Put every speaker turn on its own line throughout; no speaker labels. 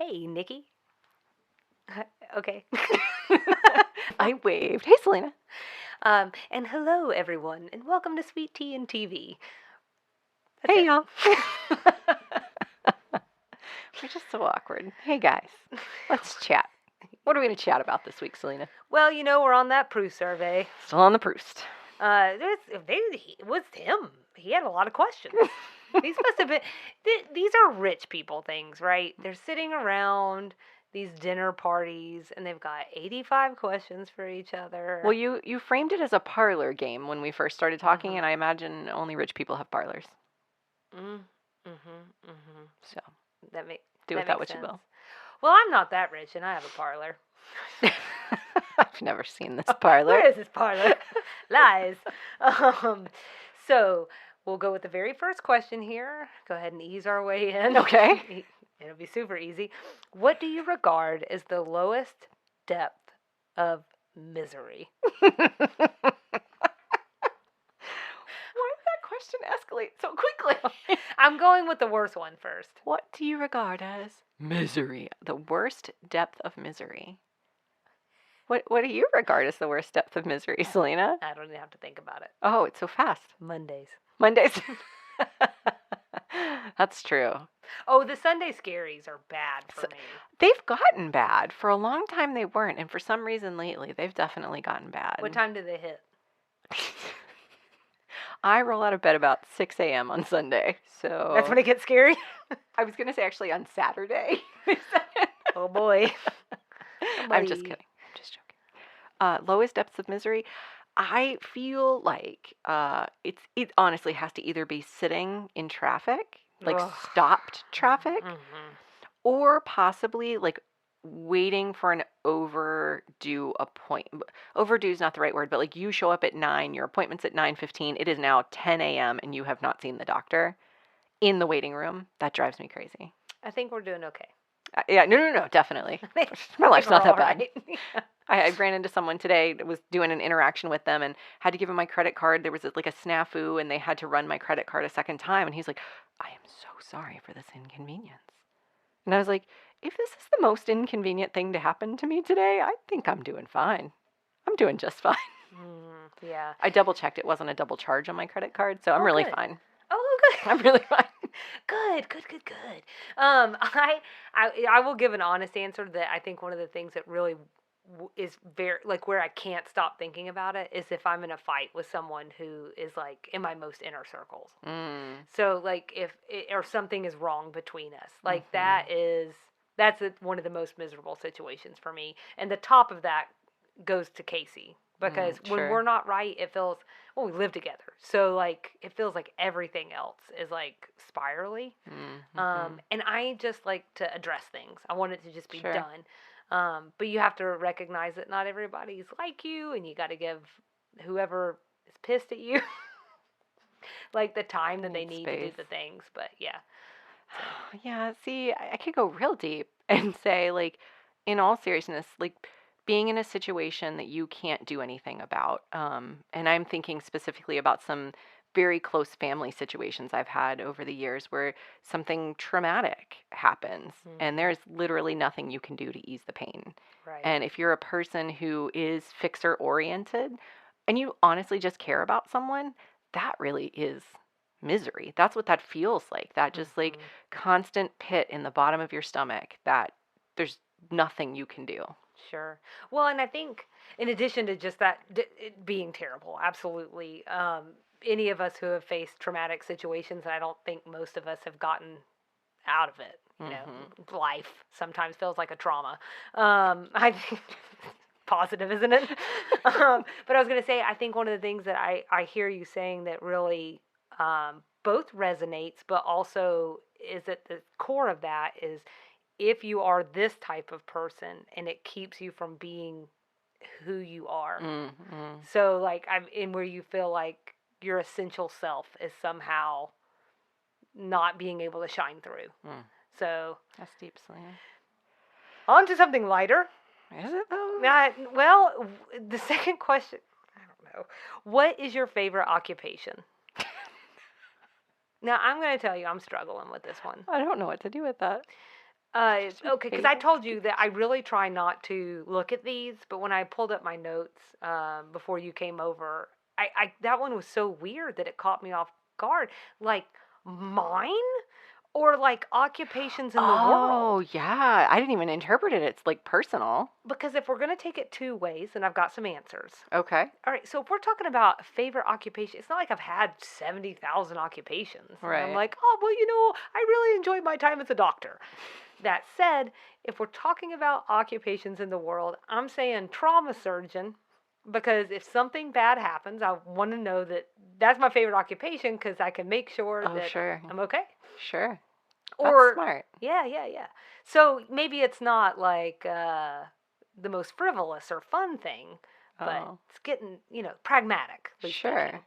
Hey, Nikki. Okay.
I waved. Hey, Selena.
And hello, everyone, and welcome to Sweet Tea and TV. That's
Hey,
it.
y'all. We're just so awkward. Hey, guys. Let's chat. What are we going to chat about this week, Selena?
Well, we're on that Proust survey.
Still on the Proust.
It was him. He had a lot of questions. These must have been. These are rich people things, right? They're sitting around these dinner parties, and they've got 85 questions for each other.
Well, you framed it as a parlor game when we first started talking, and I imagine only rich people have parlors. So do with that what you will.
Well, I'm not that rich, and I have a parlor.
I've never seen this parlor.
Where is this parlor? Lies. So we'll go with the very first question here. Go ahead and ease our way in.
Okay.
It'll be super easy. What do you regard as the lowest depth of misery?
Why did that question escalate so quickly?
I'm going with the worst one first.
What do you regard as misery? The worst depth of misery. What do you regard as the worst depth of misery, Selena?
I don't even have to think about it.
Oh, it's so fast.
Mondays.
That's true.
Oh, the Sunday scaries are bad for me.
They've gotten bad. For a long time they weren't, and for some reason lately they've definitely gotten bad.
What time do they hit?
I roll out of bed about 6 a.m. on Sunday, so...
That's when it gets scary?
I was going to say actually on Saturday.
Oh, boy.
I'm just kidding. I'm just joking. Lowest depths of misery. I feel like it honestly has to either be sitting in traffic, like stopped traffic, or possibly like waiting for an overdue appointment. Overdue is not the right word, but like you show up at 9, your appointment's at 9:15, it is now 10 a.m. and you have not seen the doctor in the waiting room. That drives me crazy.
I think we're doing okay.
Yeah, no, definitely. My life's not that bad.
Right.
I ran into someone today that was doing an interaction with them and had to give him my credit card. There was like a snafu and they had to run my credit card a second time. And he's like, I am so sorry for this inconvenience. And I was like, if this is the most inconvenient thing to happen to me today, I think I'm doing fine. I'm doing just fine.
Yeah.
I double checked. It wasn't a double charge on my credit card. So I'm really fine.
Oh, good.
I'm really fine.
Good. I will give an honest answer that I think one of the things that really is very, like, where I can't stop thinking about it is if I'm in a fight with someone who is, like, in my most inner circles. So, like, if or something is wrong between us, like, that's one of the most miserable situations for me. And the top of that goes to Casey. Because when we're not right, it feels, we live together. So, like, it feels like everything else is, like, spirally. And I just like to address things. I want it to just be done. But you have to recognize that not everybody's like you, and you got to give whoever is pissed at you, like, the time that they need to do the things. But, yeah.
So. Yeah, see, I could go real deep and say, like, in all seriousness, like, being in a situation that you can't do anything about. And I'm thinking specifically about some very close family situations I've had over the years where something traumatic happens and there's literally nothing you can do to ease the pain.
Right.
And if you're a person who is fixer oriented and you honestly just care about someone, that really is misery. That's what that feels like. That just like constant pit in the bottom of your stomach that there's nothing you can do.
Sure. Well, and I think in addition to just that it being terrible, absolutely, any of us who have faced traumatic situations, and I don't think most of us have gotten out of it, you know, life sometimes feels like a trauma. I think positive, isn't it? But I was going to say, I think one of the things that I hear you saying that really both resonates, but also is at the core of that is if you are this type of person and it keeps you from being who you are. So, like, I'm in where you feel like your essential self is somehow not being able to shine through. So
that's deep, Selena.
On to something lighter.
Is it though?
Well, the second question, I don't know. What is your favorite occupation? Now, I'm going to tell you, I'm struggling with this one.
I don't know what to do with that.
Okay, because I told you that I really try not to look at these, but when I pulled up my notes before you came over, I that one was so weird that it caught me off guard. Like mine or like occupations in the
Oh,
world.
yeah. I didn't even interpret it. It's like personal.
Because if we're gonna take it two ways, and I've got some answers.
Okay.
All right, so if we're talking about favorite occupation, it's not like I've had 70,000 occupations. And I'm
Right.
like, oh, well, I really enjoyed my time as a doctor. That said, if we're talking about occupations in the world, I'm saying trauma surgeon because if something bad happens, I want to know that that's my favorite occupation because I can make sure
Oh,
that
sure.
I'm okay.
Sure. That's
Or,
smart.
yeah. So maybe it's not like the most frivolous or fun thing, but
Oh.
it's getting, pragmatic.
Sure.
Thinking.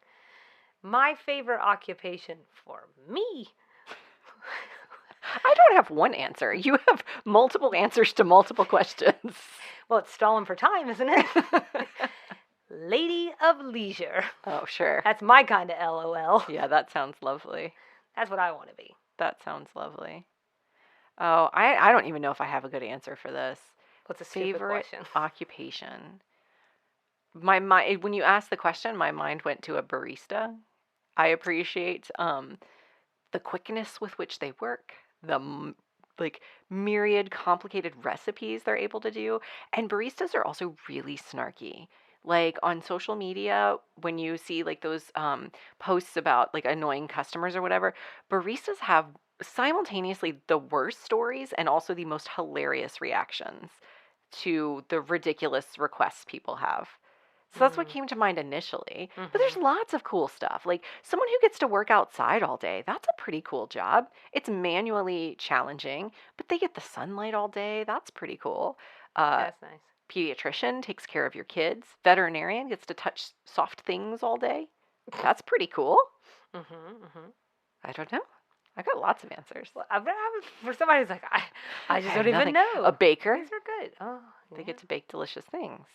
My favorite occupation for me.
I don't have one answer. You have multiple answers to multiple questions.
Well, it's stalling for time, isn't it? Lady of leisure.
Oh, sure.
That's my kind of LOL.
Yeah, that sounds lovely.
That's what I want to be.
That sounds lovely. Oh, I don't even know if I have a good answer for this.
What's a stupid
Favorite
question?
occupation? My mind, when you asked the question, my mind went to a barista. I appreciate the quickness with which they work, like myriad complicated recipes they're able to do, and baristas are also really snarky. Like on social media, when you see like those posts about like annoying customers or whatever, baristas have simultaneously the worst stories and also the most hilarious reactions to the ridiculous requests people have. So that's what came to mind initially. But there's lots of cool stuff. Like someone who gets to work outside all day, that's a pretty cool job. It's manually challenging, but they get the sunlight all day. That's pretty cool.
That's nice.
Pediatrician takes care of your kids. Veterinarian gets to touch soft things all day. That's pretty cool. I don't know. I got lots of answers.
Well, for somebody who's like, I just don't even know.
A baker.
These are good. Oh,
They get to bake delicious things.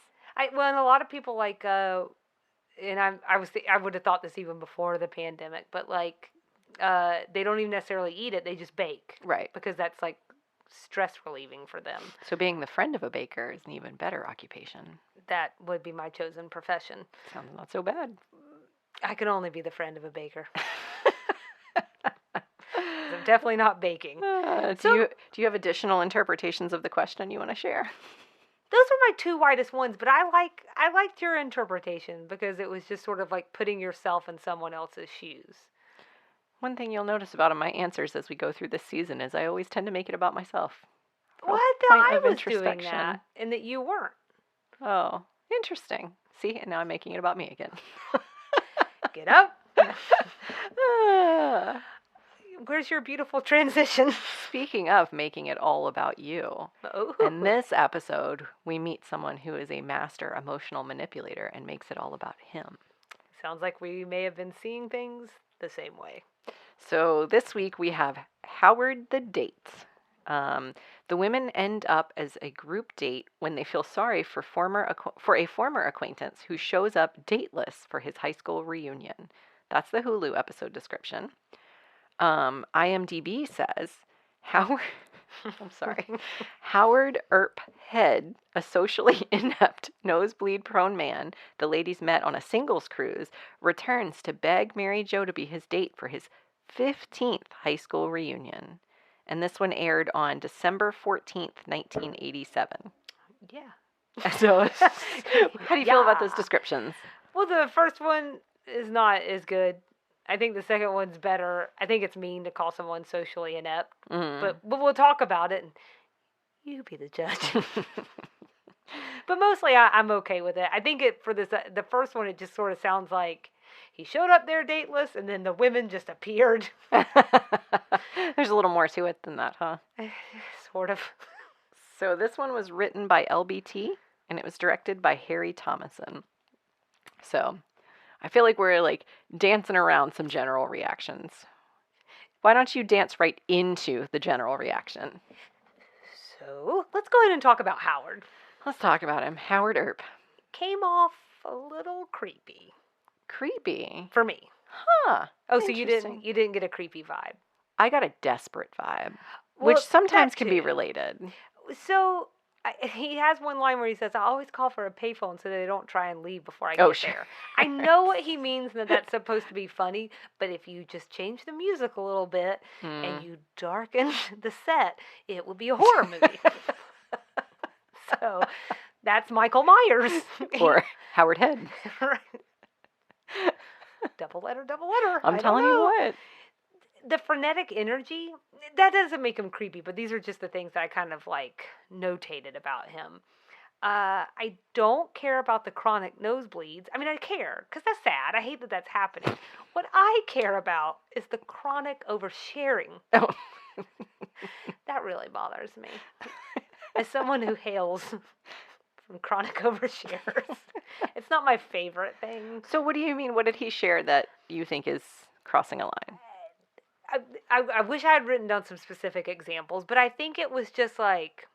Well, and a lot of people like, and I would have thought this even before the pandemic, but like, they don't even necessarily eat it; they just bake,
Right.
because that's like stress relieving for them.
So being the friend of a baker is an even better occupation.
That would be my chosen profession.
Sounds not so bad.
I can only be the friend of a baker. I'm definitely not baking.
Do you have additional interpretations of the question you want to share?
Those are my two widest ones, but I liked your interpretation because it was just sort of like putting yourself in someone else's shoes.
One thing you'll notice about my answers as we go through this season is I always tend to make it about myself.
What? I was doing that, and that you weren't.
Oh, interesting. See, and now I'm making it about me again.
Get up. Where's your beautiful transition?
Speaking of making it all about you, in this episode, we meet someone who is a master emotional manipulator and makes it all about him.
Sounds like we may have been seeing things the same way.
So this week we have Howard the Date. The women end up as a group date when they feel sorry for a former acquaintance who shows up dateless for his high school reunion. That's the Hulu episode description. IMDb says Howard Earp Head, a socially inept, nosebleed-prone man the ladies met on a singles cruise, returns to beg Mary Jo to be his date for his 15th high school reunion. And this one aired on December 14th, 1987.
Yeah.
So, how do you feel about those descriptions?
Well, the first one is not as good. I think the second one's better. I think it's mean to call someone socially inept, but we'll talk about it, and you be the judge. But mostly, I'm okay with it. I think the first one, it just sort of sounds like he showed up there dateless, and then the women just appeared.
There's a little more to it than that, huh?
Sort of.
So this one was written by LBT, and it was directed by Harry Thomason. So I feel like we're like dancing around some general reactions. Why don't you dance right into the general reaction?
So let's go ahead and talk about Howard.
Let's talk about him. Howard Earp.
Came off a little creepy.
Creepy?
For me.
Huh.
Oh, so you didn't get a creepy vibe?
I got a desperate vibe. which
Well,
sometimes
that
can be
too.
related.
So he has one line where he says, "I always call for a payphone so they don't try and leave before I
Oh,
get
sure.
there." I know what he means, and that that's supposed to be funny, but if you just change the music a little bit and you darken the set, it would be a horror movie. So that's Michael Myers.
Or Howard Head.
Right. Double letter, double letter.
I'm
I don't
telling you
know.
what.
The frenetic energy, that doesn't make him creepy, but these are just the things that I kind of like notated about him. I don't care about the chronic nosebleeds. I mean, I care because that's sad. I hate that that's happening. What I care about is the chronic oversharing.
Oh.
That really bothers me. As someone who hails from chronic overshares, it's not my favorite thing.
So what do you mean? What did he share that you think is crossing a line?
I wish I had written down some specific examples, but I think it was just like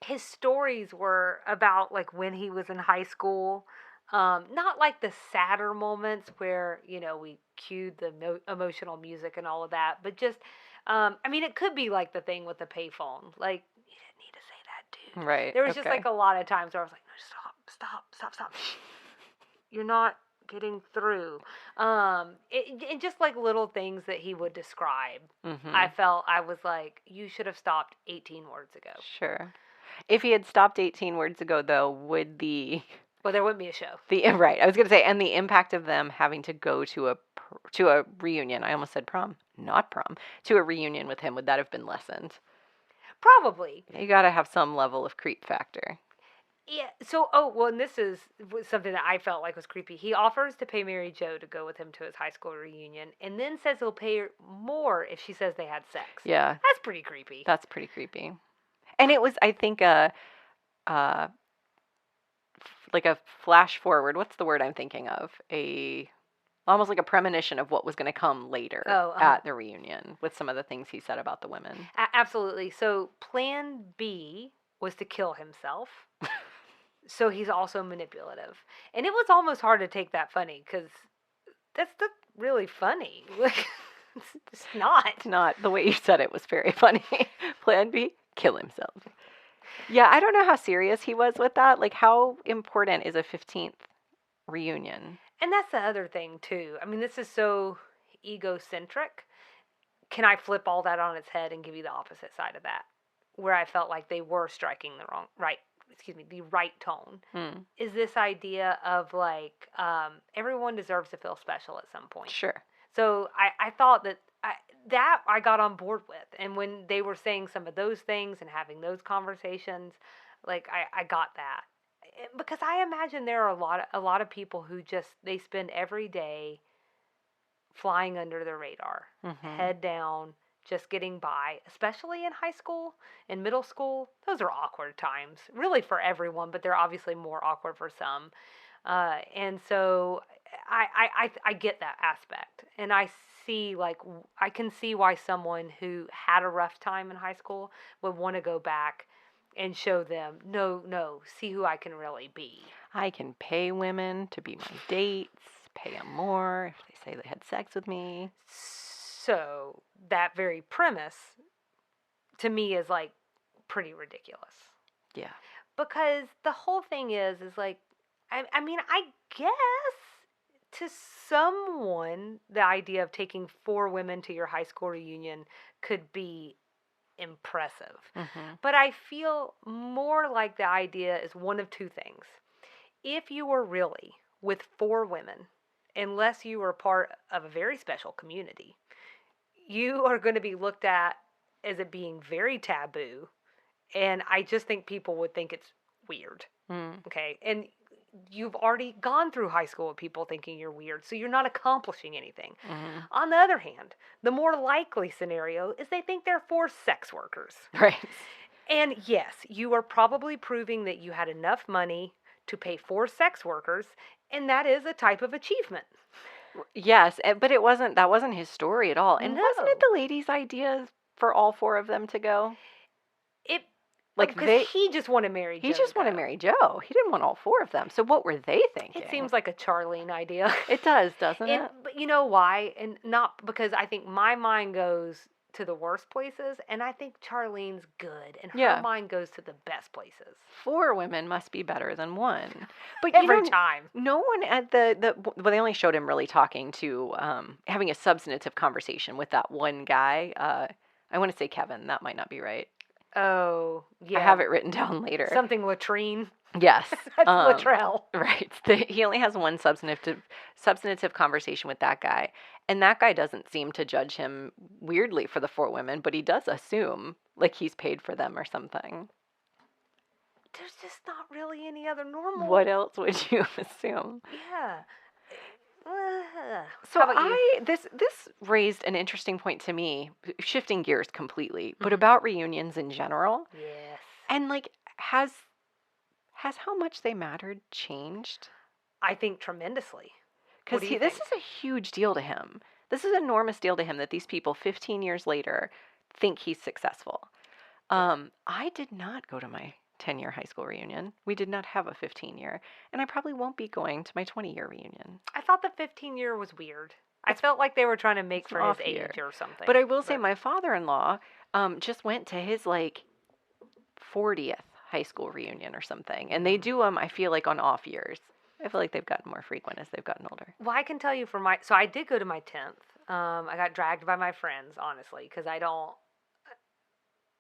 his stories were about like when he was in high school. Not like the sadder moments where, we cued the emotional music and all of that, but just, I mean, it could be like the thing with the payphone. Like, you didn't need to say that, dude.
Right.
There was just like a lot of times where I was like, no, stop. You're not getting through. It just like little things that he would describe. I felt I was like, you should have stopped 18 words ago.
Sure. If he had stopped 18 words ago, though, would
well, there wouldn't be a show.
Right. I was going to say, and the impact of them having to go to a reunion. I almost said prom, not prom. To a reunion with him, would that have been lessened?
Probably.
You got to have some level of creep factor.
Yeah. So, and this is something that I felt like was creepy. He offers to pay Mary Jo to go with him to his high school reunion, and then says he'll pay her more if she says they had sex.
Yeah.
That's pretty creepy.
That's pretty creepy. And it was, I think, like a flash forward. What's the word I'm thinking of? Almost like a premonition of what was going to come later at the reunion with some of the things he said about the women.
Absolutely. So plan B was to kill himself. So he's also manipulative. And it was almost hard to take that funny because that's really funny. It's not.
It's not. The way you said it was very funny. Plan B, kill himself. Yeah, I don't know how serious he was with that. Like, how important is a 15th reunion?
And that's the other thing, too. I mean, this is so egocentric. Can I flip all that on its head and give you the opposite side of that? Where I felt like they were striking the right tone. Is this idea of, like, everyone deserves to feel special at some point.
Sure.
So I thought that I got on board with. And when they were saying some of those things and having those conversations, like, I got that. Because I imagine there are a lot of people who just, they spend every day flying under the radar, head down, just getting by, especially in high school and middle school. Those are awkward times, really for everyone, but they're obviously more awkward for some. And so I get that aspect. And I can see why someone who had a rough time in high school would want to go back and show them, no, see who I can really be.
I can pay women to be my dates, pay them more if they say they had sex with me.
So that very premise, to me, is like pretty ridiculous.
Yeah.
Because the whole thing is like, I mean, I guess to someone, the idea of taking 4 women to your high school reunion could be impressive. But I feel more like the idea is one of two things. If you were really with 4 women, unless you were part of a very special community, you are going to be looked at as it being very taboo. And I just think people would think it's weird. Okay. And you've already gone through high school with people thinking you're weird, so you're not accomplishing anything. On the other hand, the more likely scenario is they think they're 4 sex workers.
Right.
And yes, you are probably proving that you had enough money to pay 4 sex workers, and that is a type of achievement.
Yes, but that wasn't his story at all. And wasn't it the lady's idea for all 4 of them to go?
Because he just wanted Mary Jo.
He just wanted Mary Jo. He didn't want all 4 of them. So what were they thinking?
It seems like a Charlene idea.
It does, doesn't it?
But you know why? And not because I think my mind goes to the worst places, and I think Charlene's good, and her
Yeah.
mind goes to the best places.
4 women must be better than 1. But
Every time.
no one at well, they only showed him really talking to, having a substantive conversation with that one guy. I want to say Kevin. That might not be right.
Oh, yeah.
I have it written down later.
Something latrine.
Yes.
That's Latrell.
Right. He only has one substantive conversation with that guy. And that guy doesn't seem to judge him weirdly for the 4 women, but he does assume like he's paid for them or something.
There's just not really any other normal.
What else would you assume?
Yeah.
So this raised an interesting point to me, shifting gears completely, but about reunions in general.
Yes.
And like has how much they mattered changed?
I think tremendously.
Because this is a huge deal to him. This is an enormous deal to him that these people 15 years later think he's successful. I did not go to my 10-year high school reunion. We did not have a 15-year. And I probably won't be going to my 20-year reunion.
I thought the 15-year was weird. I felt like they were trying to make for his age or something.
But I will say my father-in-law just went to his, like, 40th high school reunion or something. And they do them, I feel like, on off years. I feel like they've gotten more frequent as they've gotten older.
Well, I can tell you so I did go to my 10th. I got dragged by my friends, honestly, because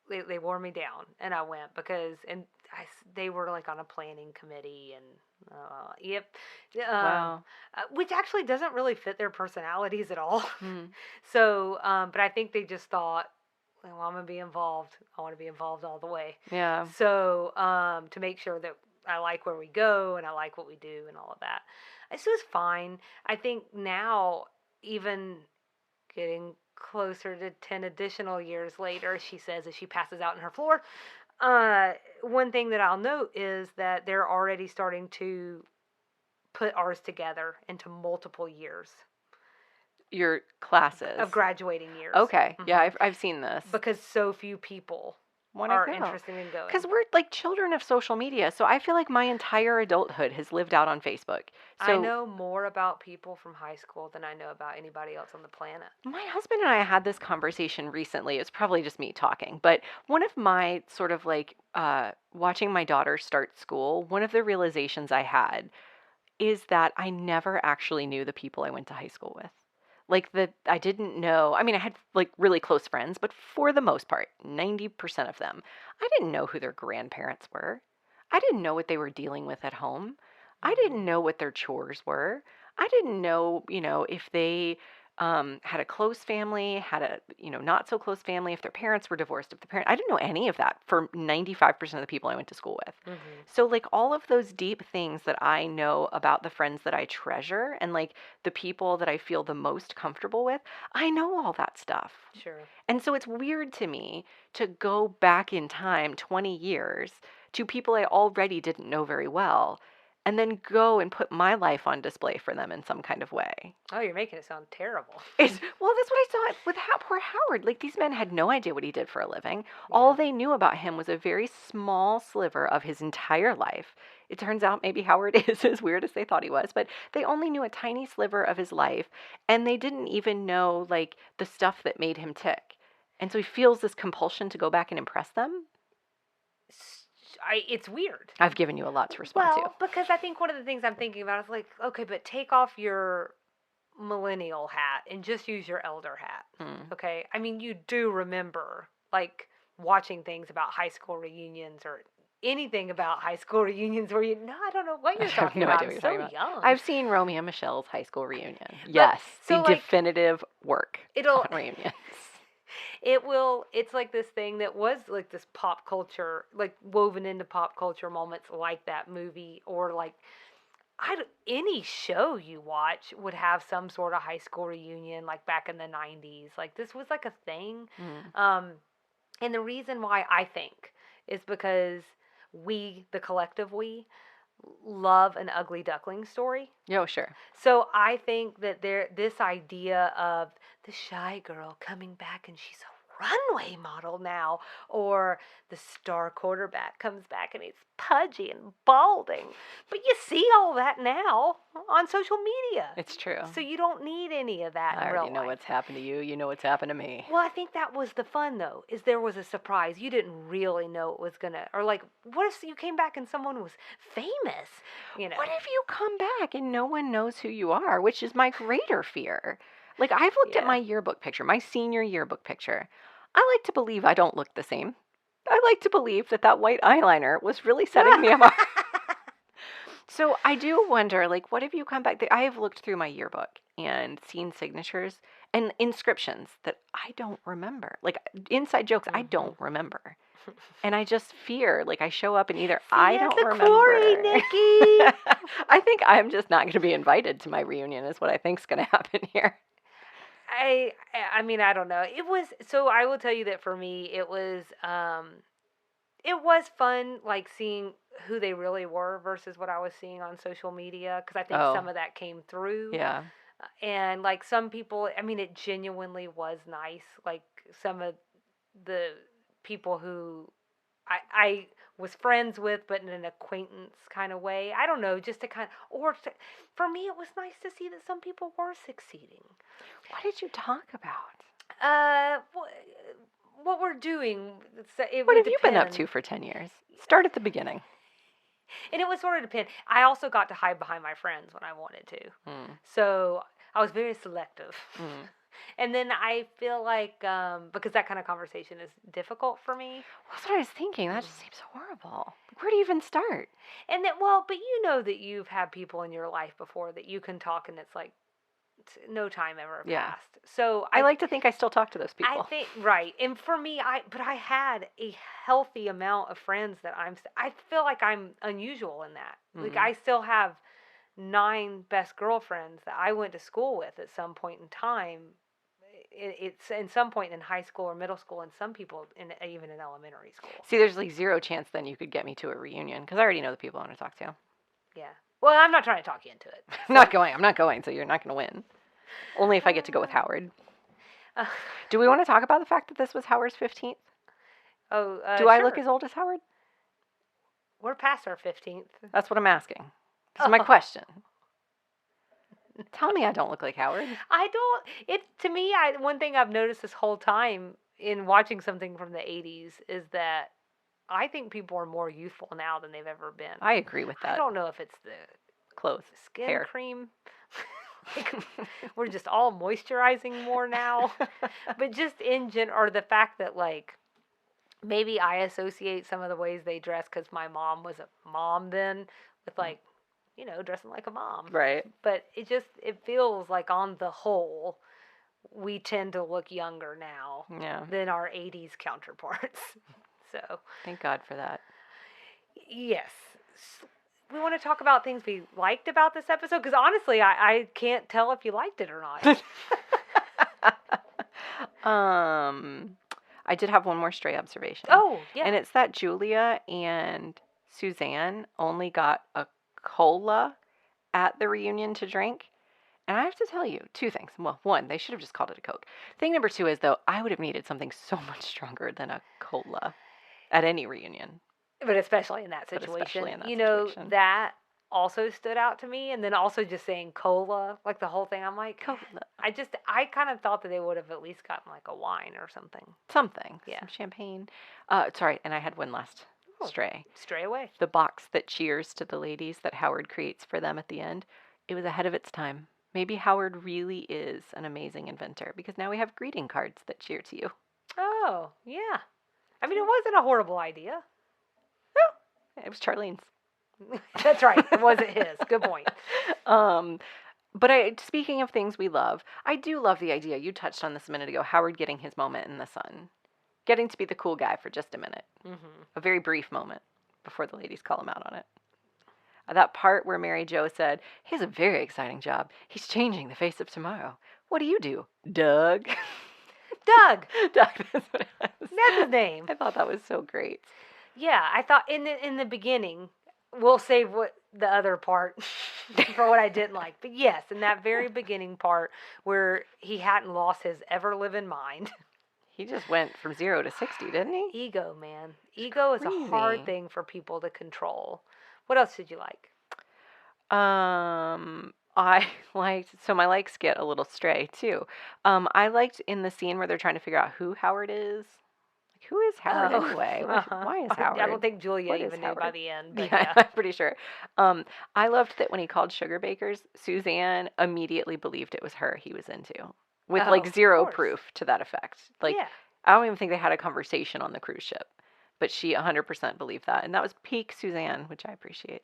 they wore me down, and I went because, they were like on a planning committee, and yep.
Wow.
Which actually doesn't really fit their personalities at all. So, but I think they just thought, well, I'm going to be involved. I want to be involved all the way.
Yeah.
So, to make sure that I like where we go and I like what we do and all of that. So it's fine. I think now, even getting closer to 10 additional years later, she says as she passes out on her floor, one thing that I'll note is that they're already starting to put ours together into multiple years.
Your classes.
Of graduating years.
Okay. Mm-hmm. Yeah, I've seen this.
Because so few people are interested in going.
Because we're like children of social media, so I feel like my entire adulthood has lived out on Facebook. So
I know more about people from high school than I know about anybody else on the planet.
My husband and I had this conversation recently. It's probably just me talking, but one of my sort of like watching my daughter start school, one of the realizations I had is that I never actually knew the people I went to high school with. Like I didn't know. I mean, I had like really close friends, but for the most part, 90% of them, I didn't know who their grandparents were. I didn't know what they were dealing with at home. I didn't know what their chores were. I didn't know, if they had a close family, had a, not so close family, if their parents were divorced, I didn't know any of that for 95% of the people I went to school with. Mm-hmm. So like all of those deep things that I know about the friends that I treasure and like the people that I feel the most comfortable with, I know all that stuff.
Sure.
And so it's weird to me to go back in time 20 years to people I already didn't know very well and then go and put my life on display for them in some kind of way.
Oh, you're making it sound terrible.
Well, that's what I saw with poor Howard. Like, these men had no idea what he did for a living. Yeah. All they knew about him was a very small sliver of his entire life. It turns out maybe Howard is as weird as they thought he was, but they only knew a tiny sliver of his life, and they didn't even know, like, the stuff that made him tick. And so he feels this compulsion to go back and impress them.
It's weird.
I've given you a lot to respond to.
Well, because I think one of the things I'm thinking about is like, okay, but take off your millennial hat and just use your elder hat. Okay? I mean, you do remember, like, watching things about high school reunions or anything about high school reunions where I don't know what you're talking about. I'm so young.
I've seen Romeo and Michelle's high school reunion. Yes, so the definitive work on reunions.
It's like this thing that was like this pop culture, like woven into pop culture moments like that movie, or like any show you watch would have some sort of high school reunion, like back in the 90s. Like this was like a thing. And the reason why I think is because the collective love an ugly duckling story.
Oh, sure.
So I think that this idea of the shy girl coming back and she's a runway model now, or the star quarterback comes back and he's pudgy and balding. But you see all that now on social media.
It's true.
So you don't need any of that
I
in real
already know
life.
what's happened to you. You know what's happened to me.
Well, I think that was the fun, though, is there was a surprise. You didn't really know it was going to, or like, what if you came back and someone was famous, you know?
What if you come back and no one knows who you are, which is my greater fear? Like, I've looked at my yearbook picture, my senior yearbook picture. I like to believe I don't look the same. I like to believe that white eyeliner was really setting me apart. So I do wonder, like, what if you come back? I have looked through my yearbook and seen signatures and inscriptions that I don't remember. Like, inside jokes I don't remember. And I just fear, like, I show up and either I don't remember.
Quarry, Nikki.
I think I'm just not going to be invited to my reunion is what I think's going to happen here.
I mean, I don't know. So I will tell you that for me, it was fun, like, seeing who they really were versus what I was seeing on social media, because I think some of that came through.
Yeah.
And, like, some people, I mean, it genuinely was nice. Like, some of the people who I was friends with, but in an acquaintance kind of way. I don't know, just to kind of, for me, it was nice to see that some people were succeeding.
What did you talk about?
What we're doing.
What have you been up to for 10 years? Start at the beginning.
And it would sort of depend. I also got to hide behind my friends when I wanted to. So I was very selective. And then I feel like, because that kind of conversation is difficult for me.
Well, that's what I was thinking. That just seems horrible. Where do you even start?
And that, well, but you know that you've had people in your life before that you can talk and it's like no time ever passed. So
I like to think I still talk to those people.
I think, right. And for me, I had a healthy amount of friends that I feel like I'm unusual in that. Like, I still have 9 best girlfriends that I went to school with at some point in time. It's in some point in high school or middle school, and some people even in elementary school.
See, there's like zero chance then you could get me to a reunion because I already know the people I want to talk to.
Yeah. Well, I'm not trying to talk you into it. So.
I'm not going, so you're not going to win. Only if I get to go with Howard. Do we want to talk about the fact that this was Howard's 15th?
Oh,
Do I look as old as Howard?
We're past our 15th.
That's what I'm asking. That's my question. Tell me I don't look like Howard.
I don't. To me, one thing I've noticed this whole time in watching something from the 80s is that I think people are more youthful now than they've ever been.
I agree with that.
I don't know if it's the
clothes,
skin
hair,
cream. We're just all moisturizing more now. But just in general, or the fact that, like, maybe I associate some of the ways they dress because my mom was a mom then with, like, you know, dressing like a mom.
Right.
But it feels like on the whole, we tend to look younger now than our 80s counterparts. So.
Thank God for that.
Yes. We want to talk about things we liked about this episode, because honestly, I can't tell if you liked it or not.
I did have one more stray observation.
Oh, yeah.
And it's that Julia and Suzanne only got a cola at the reunion to drink. And I have to tell you 2 things. Well, 1, they should have just called it a Coke. Thing number 2 is, though, I would have needed something so much stronger than a cola at any reunion.
But especially in that situation. That also stood out to me. And then also just saying cola, like the whole thing, I'm like,
cola.
I kind of thought that they would have at least gotten like a wine or something.
Something. Yeah. Some champagne. Sorry, and I had one last stray.
Stray away.
The box that cheers to the ladies that Howard creates for them at the end, it was ahead of its time. Maybe Howard really is an amazing inventor, because now we have greeting cards that cheer to you.
Oh, yeah. I mean, it wasn't a horrible idea.
No, it was Charlene's.
That's right. It wasn't his. Good point.
But speaking of things we love, I do love the idea, you touched on this a minute ago, Howard getting his moment in the sun. Getting to be the cool guy for just a minute. Mm-hmm. A very brief moment before the ladies call him out on it. That part where Mary Jo said, he has a very exciting job. He's changing the face of tomorrow. What do you do? Doug.
Doug.
Doug, that's what it was.
That's his name.
I thought that was so great.
Yeah, I thought in the beginning, we'll save the other part for what I didn't like. But yes, in that very beginning part where he hadn't lost his ever-living mind.
He just went from 0 to 60, didn't he?
Ego, man. Ego is a hard thing for people to control. What else did you like?
I liked, so my likes get a little stray too. I liked in the scene where they're trying to figure out who Howard is. Like, who is Howard anyway? Why is Howard?
I don't think Julia
What
even knew by the end. But
yeah, I'm pretty sure. I loved that when he called Sugar Bakers, Suzanne immediately believed it was her he was into, with like zero proof to that effect. Like, I don't even think they had a conversation on the cruise ship, but she 100% believed that, and that was peak Suzanne, which I appreciate.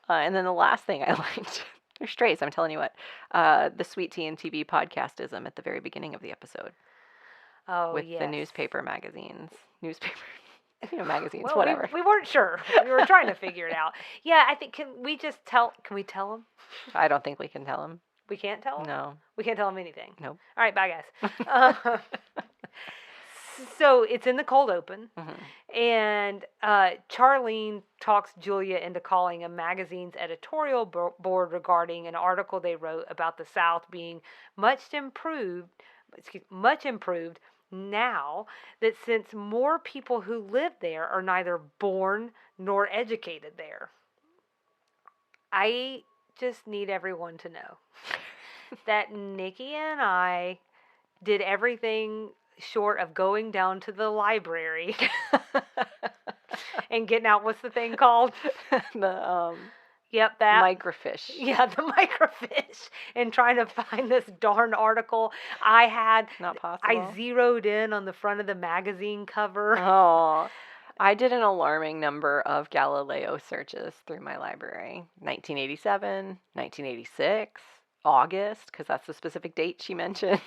And then the last thing I liked, they're strays, I'm telling you what, the Sweet Tea and TV podcastism at the very beginning of the episode.
Oh,
with the newspaper magazines. Magazines,
well,
whatever.
We weren't sure. We were trying to figure it out. Yeah, I think, can we tell them?
I don't think we can tell them.
We can't tell them?
No.
We can't tell them anything?
Nope.
All right, bye, guys. So it's in the cold open, and Charlene talks Julia into calling a magazine's editorial board regarding an article they wrote about the South being much improved now that since more people who live there are neither born nor educated there. I just need everyone to know that Nikki and I did everything short of going down to the library and getting out, what's the thing called? Yep, that.
Microfiche.
Yeah, the microfiche. And trying to find this darn article.
Not possible.
I zeroed in on the front of the magazine cover.
Oh, I did an alarming number of Galileo searches through my library. 1987, 1986, August, because that's the specific date she mentioned.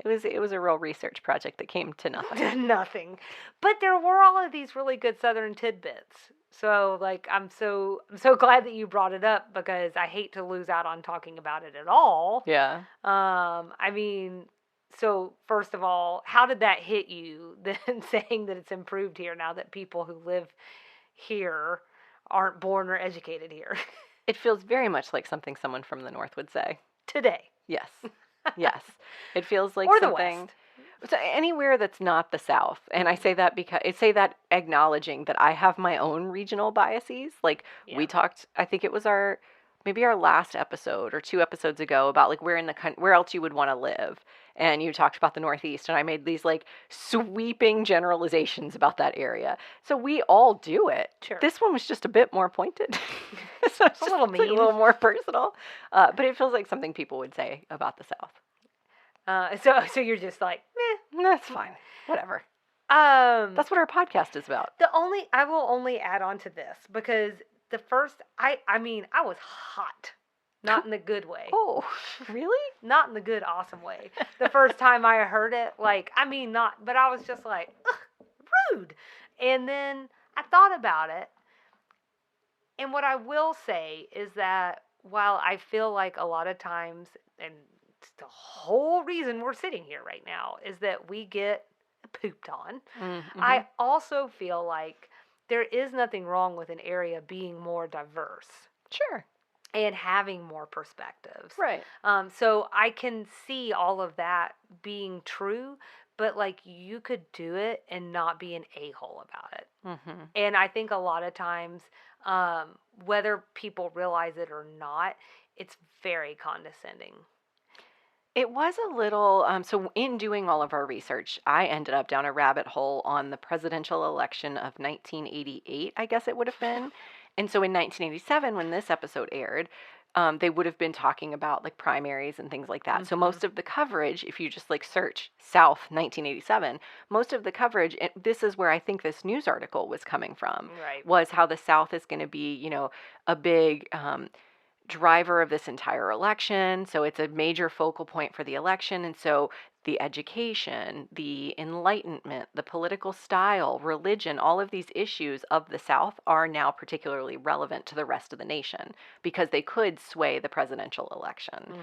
It was a real research project that came to nothing.
Nothing. But there were all of these really good Southern tidbits. So, like, I'm so glad that you brought it up, because I hate to lose out on talking about it at all.
Yeah.
I mean, so first of all, how did that hit you, then, saying that it's improved here now that people who live here aren't born or educated here?
It feels very much like something someone from the North would say.
Today.
Yes. Yes. It feels like
or
something.
The West.
So anywhere that's not the South, and I say that acknowledging that I have my own regional biases. Like, we talked, I think it was maybe our last episode or 2 episodes ago, about like where else you would want to live, and you talked about the Northeast, and I made these like sweeping generalizations about that area. So we all do it.
Sure.
This one was just a bit more pointed. So it's
a little mean,
a little more personal, but it feels like something people would say about the South.
So you're just like, meh,
that's fine, whatever. That's what our podcast is about.
I will only add on to this, because the first, I was hot. Not in the good way.
Oh, really?
Not in the good, awesome way. The first time I heard it, but I was just like, ugh, rude. And then I thought about it. And what I will say is that while I feel like a lot of times, and it's the whole reason we're sitting here right now, is that we get pooped on, I also feel like there is nothing wrong with an area being more diverse.
Sure.
And having more perspectives.
Right.
So I can see all of that being true, but like, you could do it and not be an a-hole about it. And I think a lot of times, whether people realize it or not, it's very condescending.
It was a little, so in doing all of our research, I ended up down a rabbit hole on the presidential election of 1988, I guess it would have been. And so in 1987, when this episode aired, they would have been talking about like primaries and things like that. So most of the coverage, if you just like search South 1987, most of the coverage, and this is where I think this news article was coming from, was how the South is going to be, a big driver of this entire election. So it's a major focal point for the election. And so the education, the enlightenment, the political style, religion, all of these issues of the South are now particularly relevant to the rest of the nation, because they could sway the presidential election.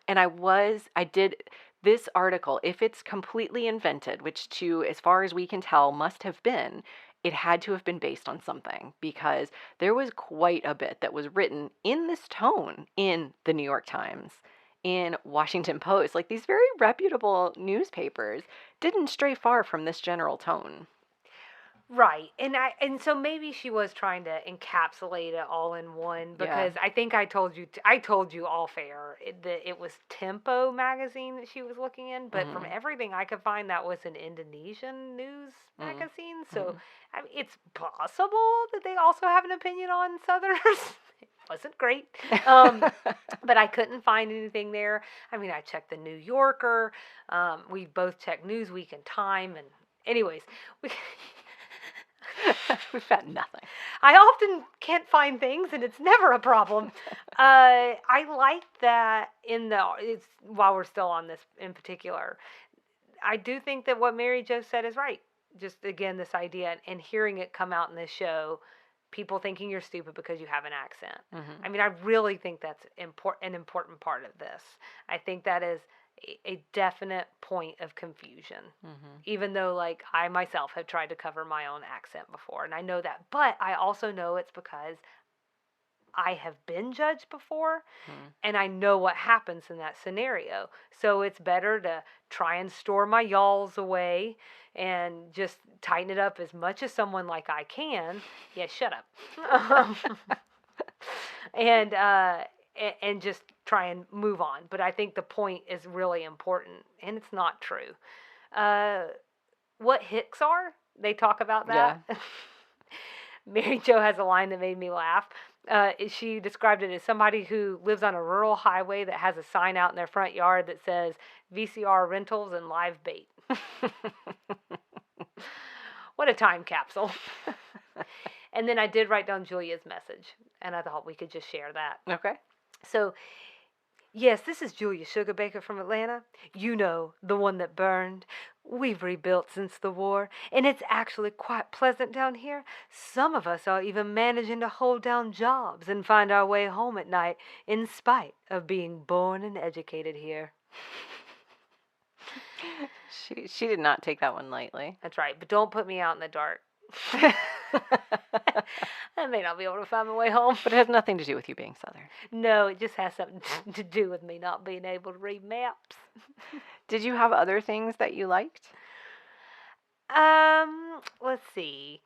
And I did this article, if it's completely invented, which as far as we can tell, must have been, it had to have been based on something, because there was quite a bit that was written in this tone in the New York Times, in Washington Post, like these very reputable newspapers didn't stray far from this general tone.
Right. And so maybe she was trying to encapsulate it all in one, because I think I told you all fair that it was Tempo magazine that she was looking in, but from everything I could find, that was an Indonesian news magazine. So I mean, it's possible that they also have an opinion on Southerners. It wasn't great. But I couldn't find anything there. I mean, I checked the New Yorker. We both checked Newsweek and Time, and anyways,
We've found nothing.
I often can't find things, and it's never a problem. I like that while we're still on this in particular, I do think that what Mary Jo said is right. Just, again, this idea, and hearing it come out in this show, people thinking you're stupid because you have an accent. I mean, I really think that's an important part of this. I think that is a definite point of confusion, even though, like, I myself have tried to cover my own accent before, and I know that, but I also know it's because I have been judged before, and I know what happens in that scenario. So it's better to try and store my y'alls away and just tighten it up as much as someone like I can. Yeah, shut up. And just try and move on. But I think the point is really important, and it's not true. What hicks are? They talk about that. Yeah. Mary Jo has a line that made me laugh. She described it as somebody who lives on a rural highway that has a sign out in their front yard that says VCR rentals and live bait. What a time capsule. And then I did write down Julia's message, and I thought we could just share that.
Okay.
So, yes, this is Julia Sugarbaker from Atlanta. You know, the one that burned. We've rebuilt since the war, and it's actually quite pleasant down here. Some of us are even managing to hold down jobs and find our way home at night in spite of being born and educated here.
She did not take that one lightly.
That's right, but don't put me out in the dark. I may not be able to find my way home.
But it has nothing to do with you being Southern.
No, it just has something to do with me not being able to read maps.
Did you have other things that you liked?
Let's see.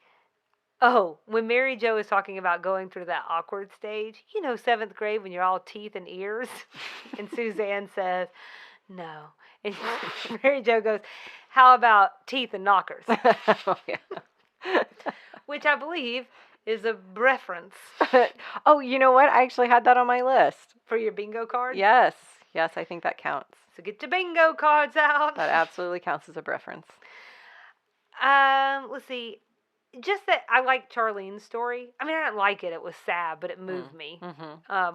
Oh, when Mary Jo is talking about going through that awkward stage, 7th grade when you're all teeth and ears, and Suzanne says, no. And Mary Jo goes, how about teeth and knockers?
Oh, yeah.
Which I believe is a reference.
Oh, you know what? I actually had that on my list.
For your bingo card?
Yes, I think that counts.
So get your bingo cards out.
That absolutely counts as a reference.
Let's see. Just that I like Charlene's story. I mean, I didn't like it. It was sad, but it moved me.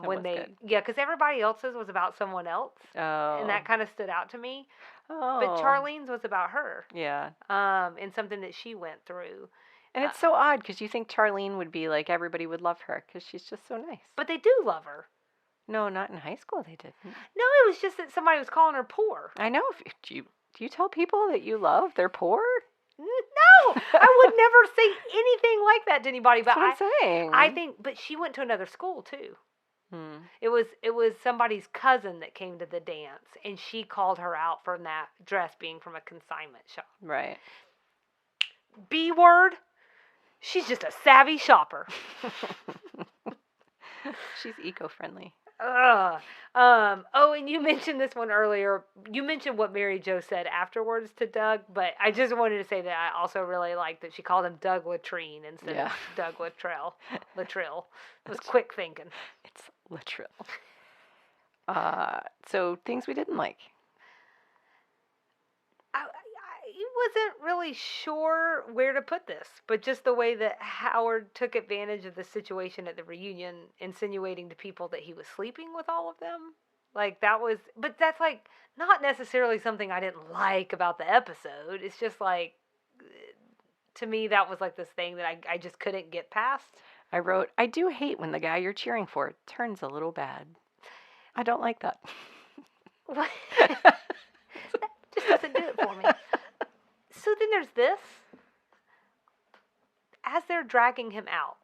When they, good. Yeah, because everybody else's was about someone else.
Oh.
And that kind of stood out to me.
Oh.
But Charlene's was about her.
Yeah.
And something that she went through.
And it's so odd because you think Charlene would be like everybody would love her because she's just so nice.
But they do love her.
No, not in high school they didn't.
No, it was just that somebody was calling her poor.
I know. Do you tell people that you love they're poor?
No, I would never say anything like that to anybody. But
That's what I'm saying.
I think, but she went to another school too. It was somebody's cousin that came to the dance, and she called her out for that dress being from a consignment shop.
Right.
B word. She's just a savvy shopper.
She's eco-friendly.
Oh, and you mentioned this one earlier. You mentioned what Mary Jo said afterwards to Doug, but I just wanted to say that I also really liked that she called him Doug Latrine instead of Doug Latrell. Latrill. It was quick thinking.
It's Latrill. So things we didn't like.
I wasn't really sure where to put this, but just the way that Howard took advantage of the situation at the reunion, insinuating to people that he was sleeping with all of them. Like, but that's, like, not necessarily something I didn't like about the episode. It's just, like, to me, that was, like, this thing that I just couldn't get past.
I wrote, I do hate when the guy you're cheering for turns a little bad. I don't like that.
What? That just doesn't do it for me. So then there's this. As they're dragging him out,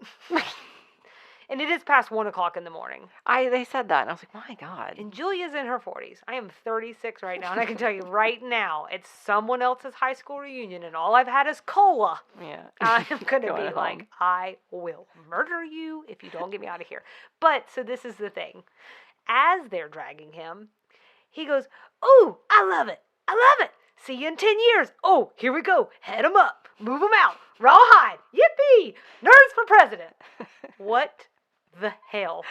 And it is past 1 o'clock in the morning.
They said that, and I was like, my God.
And Julia's in her 40s. I am 36 right now, and I can tell you right now, it's someone else's high school reunion, and all I've had is cola.
Yeah.
I'm going to
Going
be
home.
like, I will murder you if you don't get me out of here. But, so this is the thing. As they're dragging him, he goes, "Ooh, I love it. I love it. See you in 10 years. Oh, here we go. Head 'em up. Move 'em out. Rawhide. Yippee. Nerds for president." What the hell?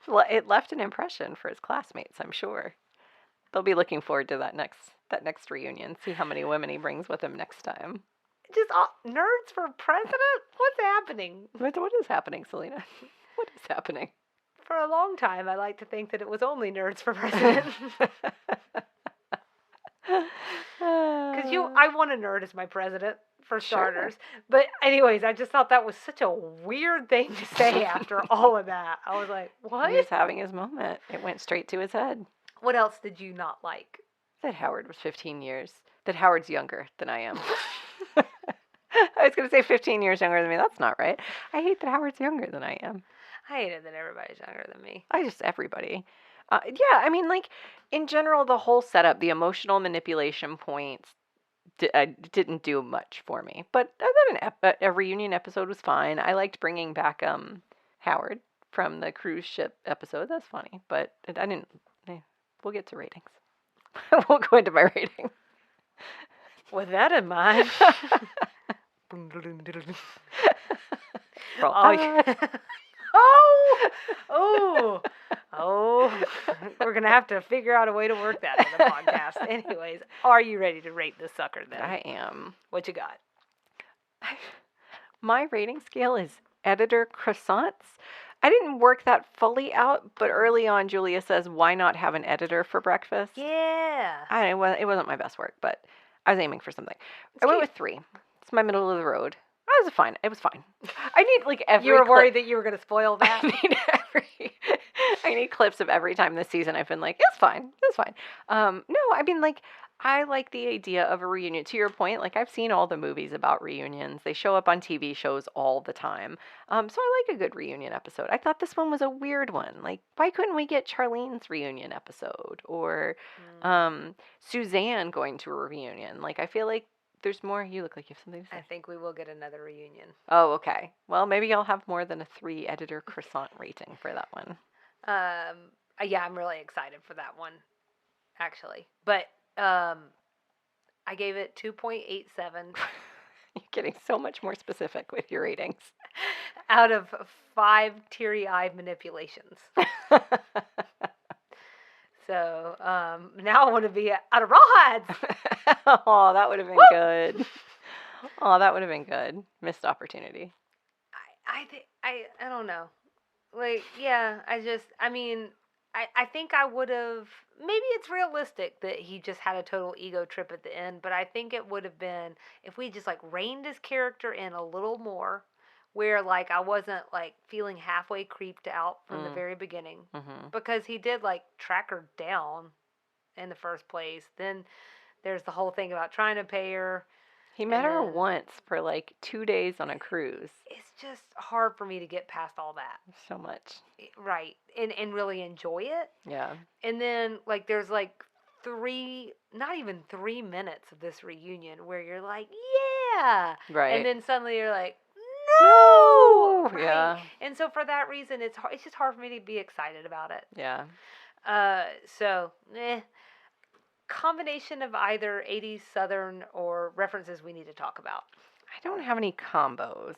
Well, it left an impression for his classmates, I'm sure. They'll be looking forward to that next reunion. See how many women he brings with him next time.
Just nerds for president? What's happening?
What is happening, Selena? What is happening?
For a long time, I like to think that it was only nerds for president. Because I want a nerd as my president, for starters. Sure. But anyways, I just thought that was such a weird thing to say after all of that. I was like, what?
He was having his moment. It went straight to his head.
What else did you not like?
That Howard was 15 years. That Howard's younger than I am. I was going to say 15 years younger than me. That's not right. I hate that Howard's younger than I am.
I hate it that everybody's younger than me.
Everybody. Yeah, I mean, like, in general, the whole setup, the emotional manipulation points didn't do much for me. But a reunion episode was fine. I liked bringing back Howard from the cruise ship episode. That's funny. But I didn't... We'll get to ratings. I won't go into my rating.
With that in mind... We're going to have to figure out a way to work that in the podcast. Anyways, are you ready to rate this sucker then?
I am.
What you got?
My rating scale is editor croissants. I didn't work that fully out, but early on Julia says, why not have an editor for breakfast?
Yeah.
It wasn't my best work, but I was aiming for something. I went with 3. It's my middle of the road. It was fine. I need like every.
You were worried that you were going to spoil that.
I need clips of every time this season I've been like, it's fine. No, I mean, like, I like the idea of a reunion. To your point, like, I've seen all the movies about reunions. They show up on TV shows all the time. So I like a good reunion episode. I thought this one was a weird one. Like, why couldn't we get Charlene's reunion episode or Suzanne going to a reunion? Like, I feel like there's more. You look like you have something to say.
I think we will get another reunion.
Oh, okay. Well, maybe I'll have more than a 3 editor croissant rating for that one.
Yeah, I'm really excited for that one, actually. But I gave it 2.87.
You're getting so much more specific with your ratings.
Out of 5 teary-eyed manipulations. So, now I want to be out of rawhides.
Oh, that would have been good. Oh, that would have been good. Missed opportunity.
I don't know. Like, yeah, I think I would have, maybe it's realistic that he just had a total ego trip at the end, but I think it would have been, if we just, like, reined his character in a little more, where, like, I wasn't, like, feeling halfway creeped out from the very beginning. Mm-hmm. Because he did, like, track her down in the first place. Then there's the whole thing about trying to pay her.
He met her once for, like, 2 days on a cruise.
It's just hard for me to get past all that.
So much.
Right. And really enjoy it.
Yeah. And
then, like, there's, like, not even 3 minutes of this reunion where you're like, yeah.
Right.
And then suddenly you're like, no! Right?
Yeah.
And so for that reason, it's just hard for me to be excited about it.
Yeah.
So, combination of either 80s Southern or references we need to talk about.
I don't have any combos.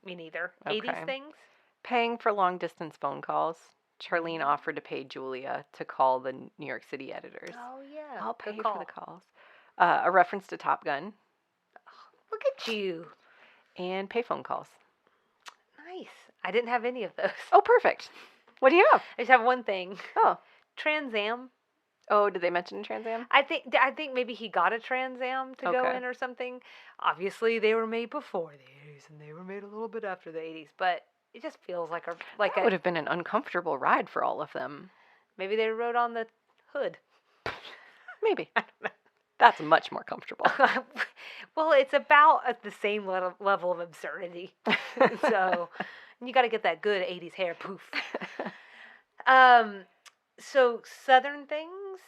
Me neither.
Okay.
80s things?
Paying for long distance phone calls. Charlene offered to pay Julia to call the New York City editors.
Oh, yeah.
I'll pay for the calls. A reference to Top Gun.
Oh, look at you.
And payphone calls.
Nice. I didn't have any of those.
Oh, perfect. What do you have?
I just have one thing.
Oh.
Trans Am.
Oh, did they mention Trans Am?
I think maybe he got a Trans Am to go in or something. Obviously, they were made before the 80s, and they were made a little bit after the 80s. But it just feels like
that would have been an uncomfortable ride for all of them.
Maybe they rode on the hood.
Maybe.
I don't know.
That's much more comfortable.
Well, it's about at the same level of absurdity. So you got to get that good 80s hair poof. So Southern things.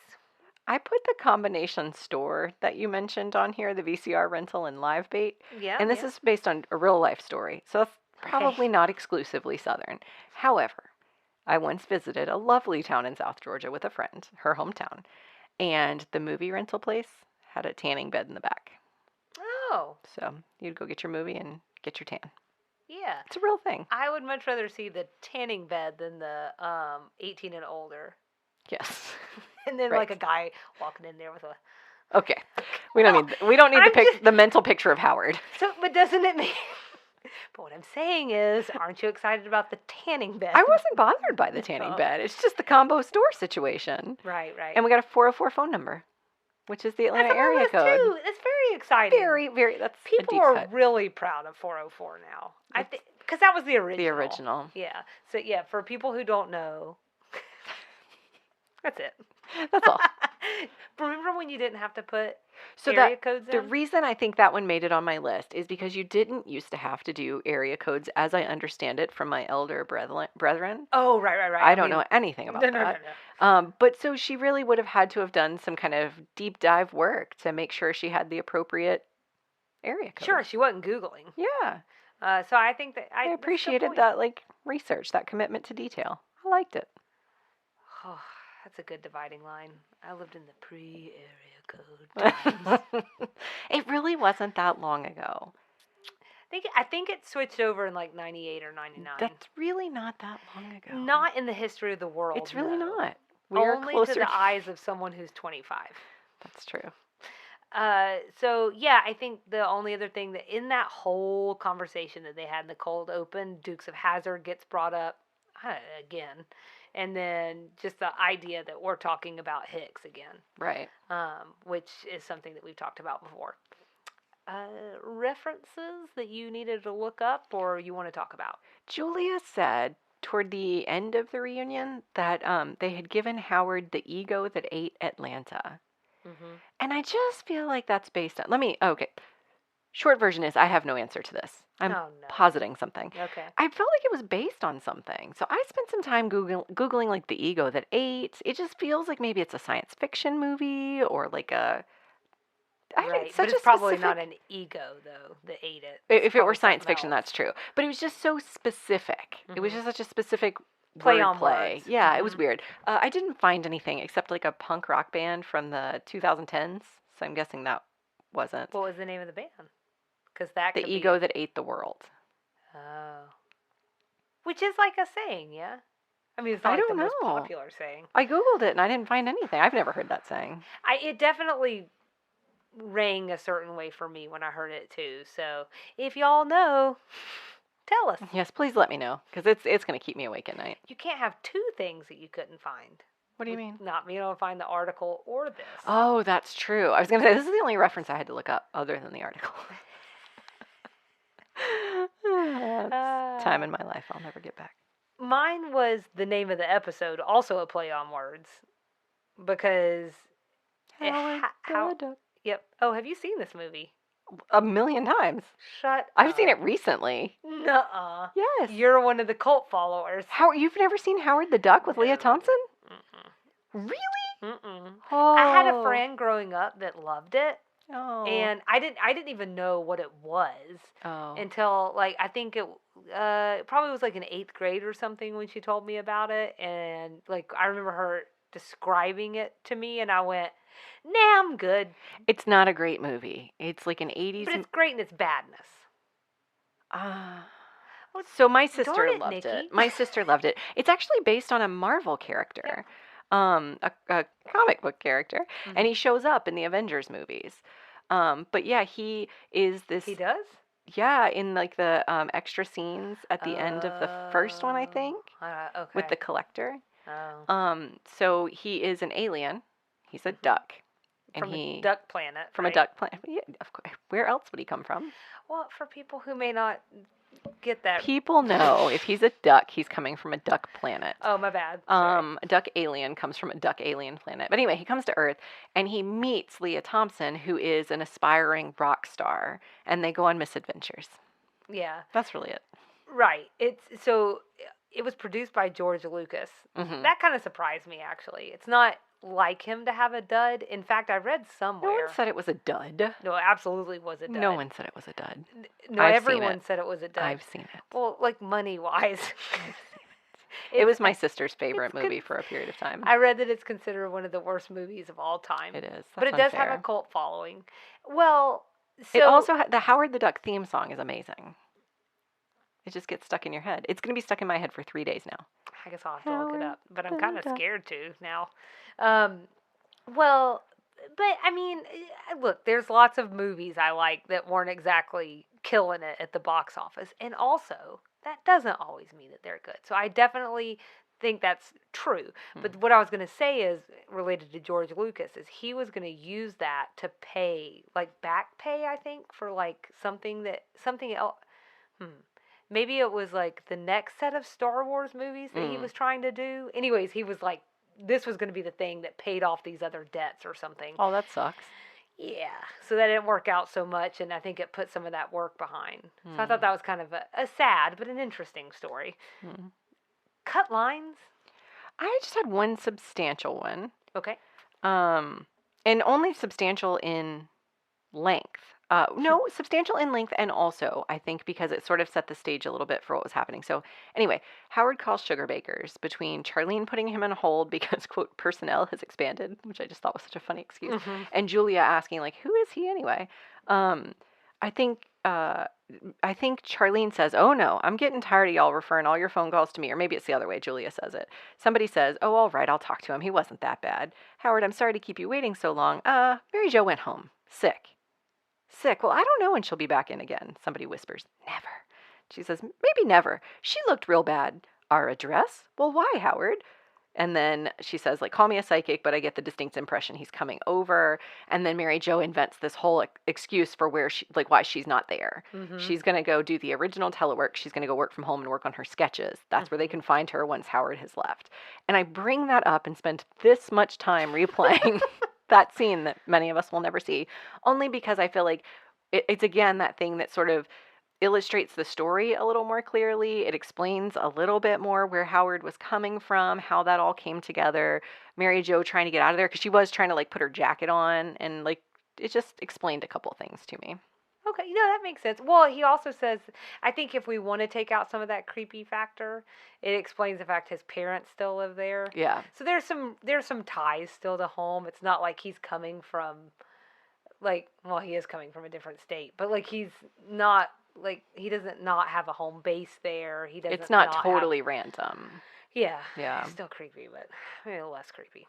I put the combination store that you mentioned on here, the VCR rental and live bait.
Yeah.
And this is based on a real life story. So that's probably not exclusively Southern. However, I once visited a lovely town in South Georgia with a friend, her hometown. And the movie rental place had a tanning bed in the back.
Oh.
So you'd go get your movie and get your tan.
Yeah.
It's a real thing.
I would much rather see the tanning bed than the 18 and older.
Yes.
And then
Right.
like a guy walking in there with a.
Okay. We don't need the mental picture of Howard.
So, but doesn't it mean? But what I'm saying is, aren't you excited about the tanning bed?
I wasn't bothered by the tanning bed. It's just the combo store situation.
Right.
And we got a 404 phone number, which is the Atlanta
That's
area code.
Too. That's very exciting.
Very. That's
people
a deep
are
cut.
really proud of 404 now. I think because that was the original.
The original.
Yeah. So yeah, for people who don't know, that's it.
That's all.
Remember when you didn't have to put
So
area codes in?
The reason I think that one made it on my list is because you didn't used to have to do area codes, as I understand it from my elder brethren.
Oh, right.
I don't know anything about that.
No.
But so she really would have had to have done some kind of deep dive work to make sure she had the appropriate area code.
Sure, she wasn't Googling.
Yeah.
So I think that
I appreciated that research, that commitment to detail. I liked it.
Oh, that's a good dividing line. I lived in the pre-area code times.
It really wasn't that long ago.
I think it switched over in like 98 or 99.
That's really not that long ago.
Not in the history of the world.
It's really not.
Only to the eyes of someone who's 25.
That's true.
So yeah, I think the only other thing that in that whole conversation that they had in the cold open, Dukes of Hazzard gets brought up again. And then just the idea that we're talking about Hicks again.
Right.
Which is something that we've talked about before. References that you needed to look up or you want to talk about?
Julia said toward the end of the reunion that they had given Howard the ego that ate Atlanta.
Mm-hmm.
And I just feel like that's based on... Okay. Short version is I have no answer to this. I'm positing something.
Okay.
I felt like it was based on something. So I spent some time Googling like the ego that ate. It just feels like maybe it's a science fiction movie or like a...
Right, but it's probably not an ego, though, that ate it.
If it were science fiction, that's true. But it was just so specific. Mm-hmm. It was just such a specific
play on words.
Yeah,
Mm-hmm.
It was weird. I didn't find anything except like a punk rock band from the 2010s. So I'm guessing that wasn't.
What was the name of the band? Because that could
The ego that ate the world.
Oh. Which is like a saying, yeah? I mean, it's not like the most popular saying.
I Googled it and I didn't find anything. I've never heard that saying.
It definitely rang a certain way for me when I heard it too. So if y'all know, tell us.
Yes, please let me know because it's going to keep me awake at night.
You can't have two things that you couldn't find.
What do you mean?
Not being able to find the article or this.
Oh, that's true. I was going to say this is the only reference I had to look up other than the article. Time in my life I'll never get back.
Mine was the name of the episode, also a play on words, because Yep. Oh, have you seen this movie?
1,000,000 times.
Shut up.
I've seen it recently.
Nuh-uh.
Yes.
You're one of the cult followers.
You've never seen Howard the Duck with Leah Thompson?
Mm-mm.
Really?
Mm-mm.
Oh.
I had a friend growing up that loved it.
Oh.
And I didn't even know what it was until like I think it probably was like in 8th grade or something when she told me about it, and like I remember her describing it to me and I went, "Nah, I'm good."
It's not a great movie. It's like an 80s
But it's great in its badness.
So my sister loved
Nikki.
it. My sister loved it. It's actually based on a Marvel character. Yep. A comic book character, mm-hmm. and he shows up in the Avengers movies. But yeah, he is this.
He does?
Yeah, in like the extra scenes at the end of the first one, I think.
Okay.
With the collector.
Oh.
So he is an alien. He's a duck. And
from a duck planet.
From a duck planet. Yeah, of course. Where else would he come from?
Well, for people who may not get that.
People know if he's a duck, he's coming from a duck planet.
Oh, my bad.
A duck alien comes from a duck alien planet. But anyway, he comes to Earth and he meets Leah Thompson, who is an aspiring rock star, and they go on misadventures.
Yeah.
That's really it.
Right. It was produced by George Lucas.
Mm-hmm.
That kind of surprised me, actually. It's not like him to have a dud. In fact, I read somewhere.
No one said it was a dud.
No, it absolutely was a dud.
No one said it was a dud.
No, everyone said it was a dud.
I've seen it.
Well, like money-wise.
It was my sister's favorite movie for a period of time.
I read that it's considered one of the worst movies of all time.
It is.
But it does have a cult following. Well, so...
It also, the Howard the Duck theme song is amazing. It just gets stuck in your head. It's going to be stuck in my head for 3 days now.
I guess I'll have to look it up. But I'm kind of scared to now. Well, but I mean, look, there's lots of movies I like that weren't exactly killing it at the box office. And also, that doesn't always mean that they're good. So I definitely think that's true. But what I was going to say is related to George Lucas is he was going to use that to pay, like back pay, I think, for like something else. Maybe it was like the next set of Star Wars movies that he was trying to do. Anyways, he was like, this was going to be the thing that paid off these other debts or something.
Oh, that sucks.
Yeah. So that didn't work out so much, and I think it put some of that work behind. So I thought that was kind of a sad but an interesting story. Cut lines?
I just had one substantial one.
Okay.
And only substantial in length. No, substantial in length, and also, I think, because it sort of set the stage a little bit for what was happening. So, anyway, Howard calls sugar bakers between Charlene putting him on hold because, quote, personnel has expanded, which I just thought was such a funny excuse, and Julia asking, like, who is he anyway? I think Charlene says, oh, no, I'm getting tired of y'all referring all your phone calls to me. Or maybe it's the other way. Julia says it. Somebody says, oh, all right, I'll talk to him. He wasn't that bad. Howard, I'm sorry to keep you waiting so long. Mary Jo went home. Sick. Well, I don't know when she'll be back in again. Somebody whispers, never. She says, maybe never. She looked real bad. Our address? Well, why, Howard? And then she says, like, call me a psychic, but I get the distinct impression he's coming over. And then Mary Jo invents this whole excuse for why she's not there. She's going to go do the original telework. She's going to go work from home and work on her sketches. That's where they can find her once Howard has left. And I bring that up and spend this much time replaying that scene that many of us will never see, only because I feel like it's, again, that thing that sort of illustrates the story a little more clearly. It explains a little bit more where Howard was coming from, how that all came together. Mary Jo trying to get out of there because she was trying to, like, put her jacket on, and, like, it just explained a couple things to me.
Okay, that makes sense. Well, he also says, I think if we want to take out some of that creepy factor, it explains the fact his parents still live there.
Yeah.
So there's some ties still to home. It's not like he's coming from, like, well, he is coming from a different state, but, like, he's not, like, he doesn't not have a home base there. He doesn't.
It's not totally random.
Yeah.
Yeah.
Still creepy, but maybe a little less creepy.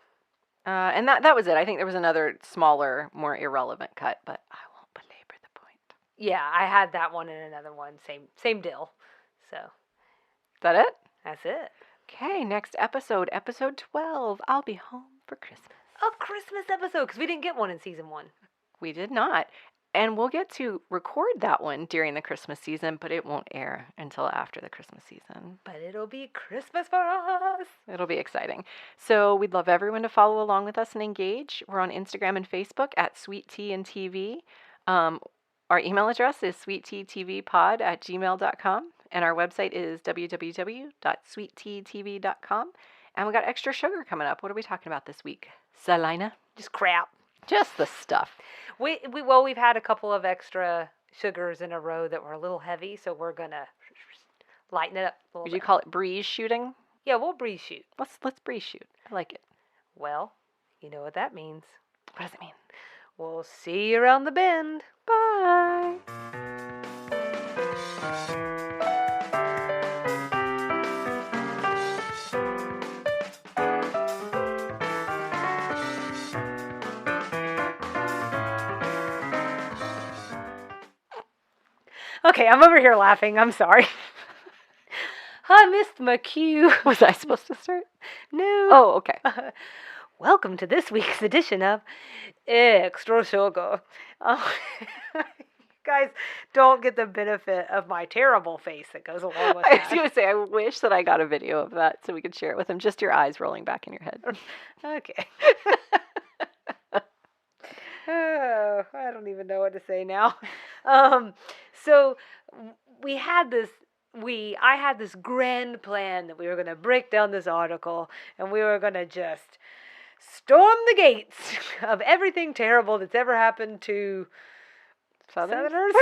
And that was it. I think there was another smaller, more irrelevant cut, but I won't belabor the point.
Yeah, I had that one and another one. Same deal. So.
Is that it?
That's it.
Okay, next episode 12. I'll be home for Christmas.
A Christmas episode, because we didn't get one in season 1.
We did not. And we'll get to record that one during the Christmas season, but it won't air until after the Christmas season.
But it'll be Christmas for us.
It'll be exciting. So we'd love everyone to follow along with us and engage. We're on Instagram and Facebook at Sweet Tea and TV. Our email address is sweetteatvpod@gmail.com. And our website is www.sweetteatv.com. And we got extra sugar coming up. What are we talking about this week, Salina?
Just crap.
Just the stuff.
We've had a couple of extra sugars in a row that were a little heavy, so we're gonna lighten it up a little bit.
Would you call it breeze shooting?
Yeah, we'll breeze shoot.
Let's breeze shoot. I like it.
Well, you know what that means.
What does it mean?
We'll see you around the bend.
Bye.
Okay, I'm over here laughing. I'm sorry. I missed my cue.
Was I supposed to start?
No.
Oh, okay.
Welcome to this week's edition of Extra Sugar. Guys don't get the benefit of my terrible face that goes along with
I was
that.
going to say, I wish that I got a video of that so we could share it with him. Just your eyes rolling back in your head.
Okay. Oh, I don't even know what to say now. So we had this. I had this grand plan that we were going to break down this article and we were going to just storm the gates of everything terrible that's ever happened to Southerners.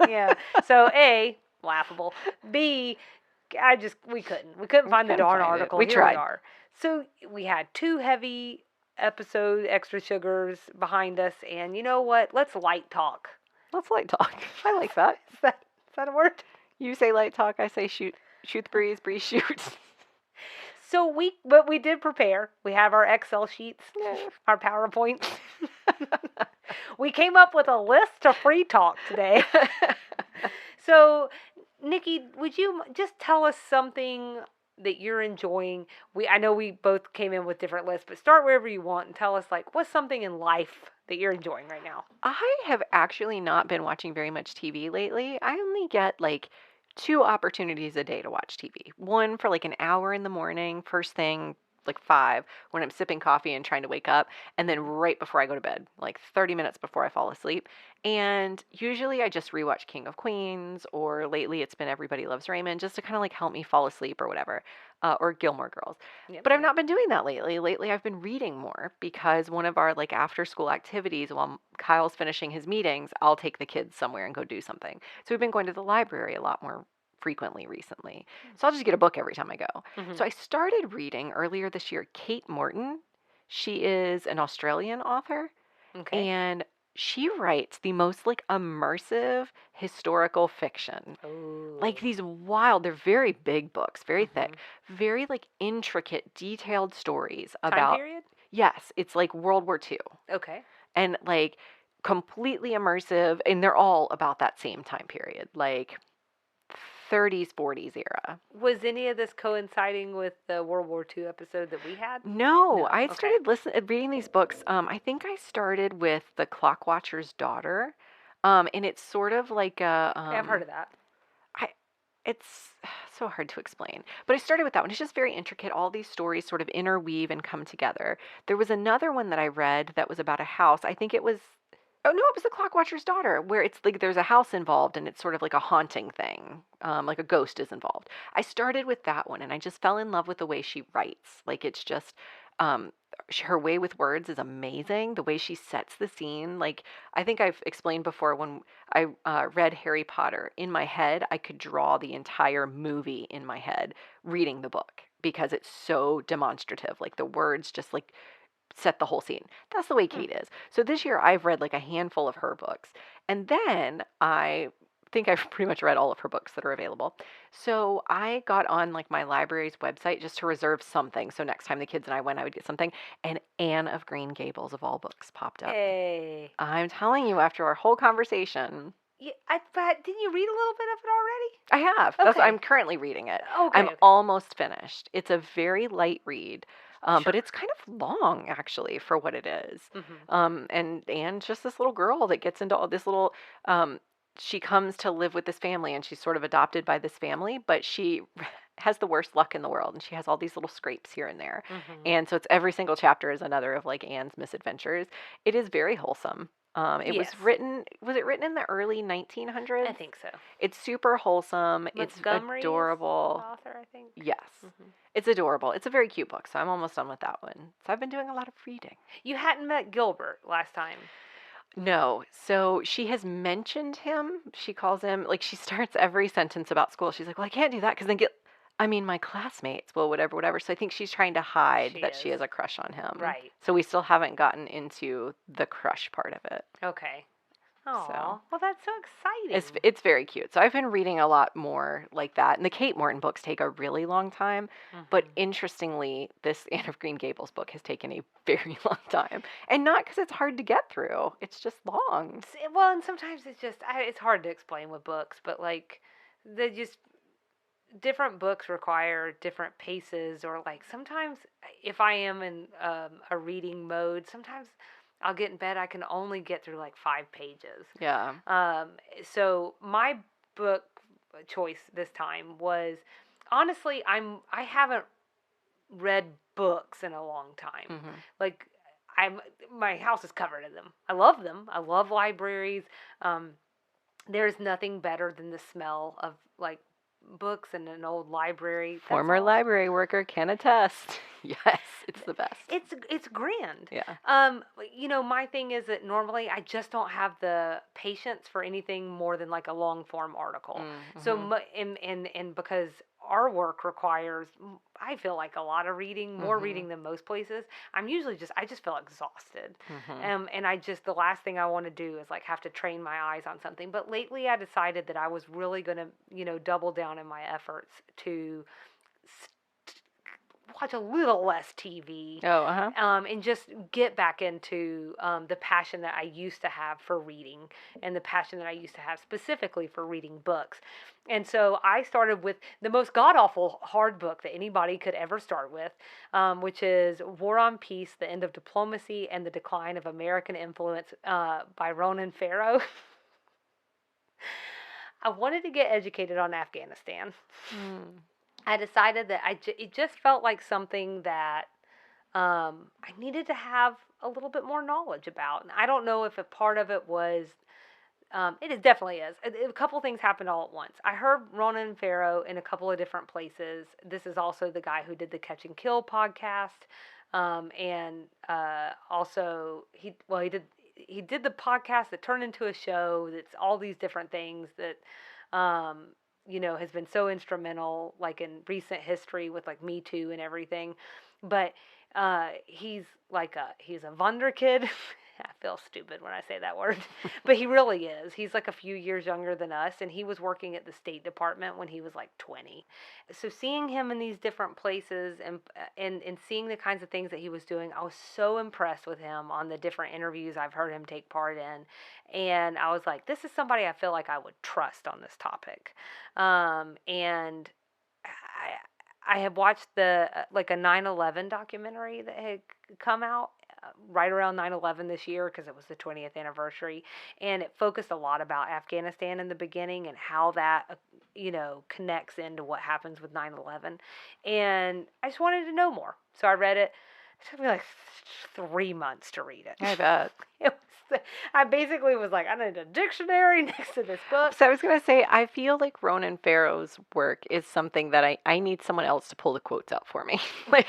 Yeah. So A, laughable. B, we couldn't find the darn article.
We
Here
tried.
we are. So we had 2 heavy episode extra sugars behind us, and you know what? Let's light talk.
Let's light talk. I like that.
Is that a word?
You say light talk, I say shoot the breeze shoots.
So we did prepare. We have our Excel sheets, our PowerPoints. We came up with a list of free talk today. So, Nikki, would you just tell us something that you're enjoying? I know we both came in with different lists, but start wherever you want and tell us, like, what's something in life that you're enjoying right now?
I have actually not been watching very much TV lately. I only get like 2 opportunities a day to watch TV. One for like an hour in the morning, first thing, like 5, when I'm sipping coffee and trying to wake up, and then right before I go to bed, like 30 minutes before I fall asleep. And usually I just rewatch King of Queens, or lately it's been Everybody Loves Raymond, just to kind of like help me fall asleep or whatever, or Gilmore Girls.
Yep.
But I've not been doing that lately. Lately I've been reading more because one of our like after school activities while Kyle's finishing his meetings, I'll take the kids somewhere and go do something. So we've been going to the library a lot more frequently recently. So I'll just get a book every time I go.
Mm-hmm.
So I started reading earlier this year Kate Morton. She is an Australian author.
Okay.
And she writes the most like immersive historical fiction.
Ooh.
Like these wild, they're very big books, very
Mm-hmm.
thick, very like intricate, detailed stories
Time
about
period?
Yes, it's like World War II.
Okay.
And like completely immersive, and they're all about that same time period. Like 30s, 40s era.
Was any of this coinciding with the World War II episode that we had?
No, I
okay.
started reading these books. I think I started with The Clock Watcher's Daughter, and it's sort of like a.
Yeah, I've heard of that.
It's so hard to explain, but I started with that one. It's just very intricate. All these stories sort of interweave and come together. There was another one that I read that was about a house. I think it was. Oh no, it was The Clock Watcher's Daughter, where it's like there's a house involved and it's sort of like a haunting thing, like a ghost is involved. I started with that one and I just fell in love with the way she writes. Like it's just, her way with words is amazing. The way she sets the scene. Like I think I've explained before when I read Harry Potter, in my head, I could draw the entire movie in my head reading the book because it's so demonstrative. Like the words just like set the whole scene. That's the way Kate is. So this year I've read like a handful of her books. And then I think I've pretty much read all of her books that are available. So I got on like my library's website just to reserve something. So next time the kids and I went, I would get something. And Anne of Green Gables of all books popped up.
Hey.
I'm telling you, after our whole conversation.
Yeah, but didn't you read a little bit of it already?
I have.
Okay.
I'm currently reading it.
Okay.
I'm almost finished. It's a very light read.
Sure.
But it's kind of long, actually, for what it is.
Mm-hmm.
And just this little girl that gets into all this little, she comes to live with this family, and she's sort of adopted by this family, but she has the worst luck in the world, and she has all these little scrapes here and there.
Mm-hmm.
And so it's every single chapter is another of like Anne's misadventures. It is very wholesome. It was it written in the early 1900s?
I think so.
It's super wholesome.
Montgomery's
It's adorable.
Author, I think.
Yes.
Mm-hmm.
It's adorable. It's a very cute book, so I'm almost done with that one. So I've been doing a lot of reading.
You hadn't met Gilbert last time.
No. So she has mentioned him. She calls him, like she starts every sentence about school. She's like, well, I can't do that because then my classmates, well, whatever. So I think she's trying to hide she has a crush on him.
Right.
So we still haven't gotten into the crush part of it.
Okay. Oh,
So.
well, that's so exciting.
It's very cute. So I've been reading a lot more like that. And the Kate Morton books take a really long time.
Mm-hmm.
But interestingly, this Anne of Green Gables book has taken a very long time. And not because it's hard to get through. It's just long.
Well, and sometimes it's just, it's hard to explain with books, but like, they just, different books require different paces, or like sometimes if I am in a reading mode, sometimes I'll get in bed. I can only get through like 5 pages.
Yeah.
So my book choice this time was, honestly, I haven't read books in a long time.
Mm-hmm.
Like, my house is covered in them. I love them. I love libraries. There's nothing better than the smell of like books in an old library.
Former library worker can attest. Yes, it's the best.
It's grand.
Yeah.
My thing is that normally I just don't have the patience for anything more than like a long form article.
Mm-hmm.
So and because our work requires, I feel like, a lot of reading, more reading than most places. I just feel exhausted. And the last thing I want to do is like have to train my eyes on something. But lately I decided that I was really going to, double down in my efforts to watch a little less TV. And just get back into the passion that I used to have for reading, and the passion that I used to have specifically for reading books. And so I started with the most god-awful hard book that anybody could ever start with, which is War on Peace, The End of Diplomacy and the Decline of American Influence by Ronan Farrow. I wanted to get educated on Afghanistan. I decided that it just felt like something that I needed to have a little bit more knowledge about. And I don't know if a part of it was, it definitely is. A couple things happened all at once. I heard Ronan Farrow in a couple of different places. This is also the guy who did the Catch and Kill podcast. And also, he did the podcast that turned into a show that's all these different things that, has been so instrumental, like in recent history with like Me Too and everything. But he's a wunderkid. I feel stupid when I say that word, but he really is. He's like a few years younger than us, and he was working at the State Department when he was like 20. So seeing him in these different places and seeing the kinds of things that he was doing, I was so impressed with him on the different interviews I've heard him take part in. And I was like, this is somebody I feel like I would trust on this topic. And I have watched like a 9/11 documentary that had come out right around 9/11 this year, because it was the 20th anniversary, and it focused a lot about Afghanistan in the beginning and how that connects into what happens with 9/11. And I just wanted to know more, so I read it. It took me like 3 months to read it.
I bet.
I basically was like, I need a dictionary next to this book.
So I was going to say, I feel like Ronan Farrow's work is something that I need someone else to pull the quotes out for me. Like,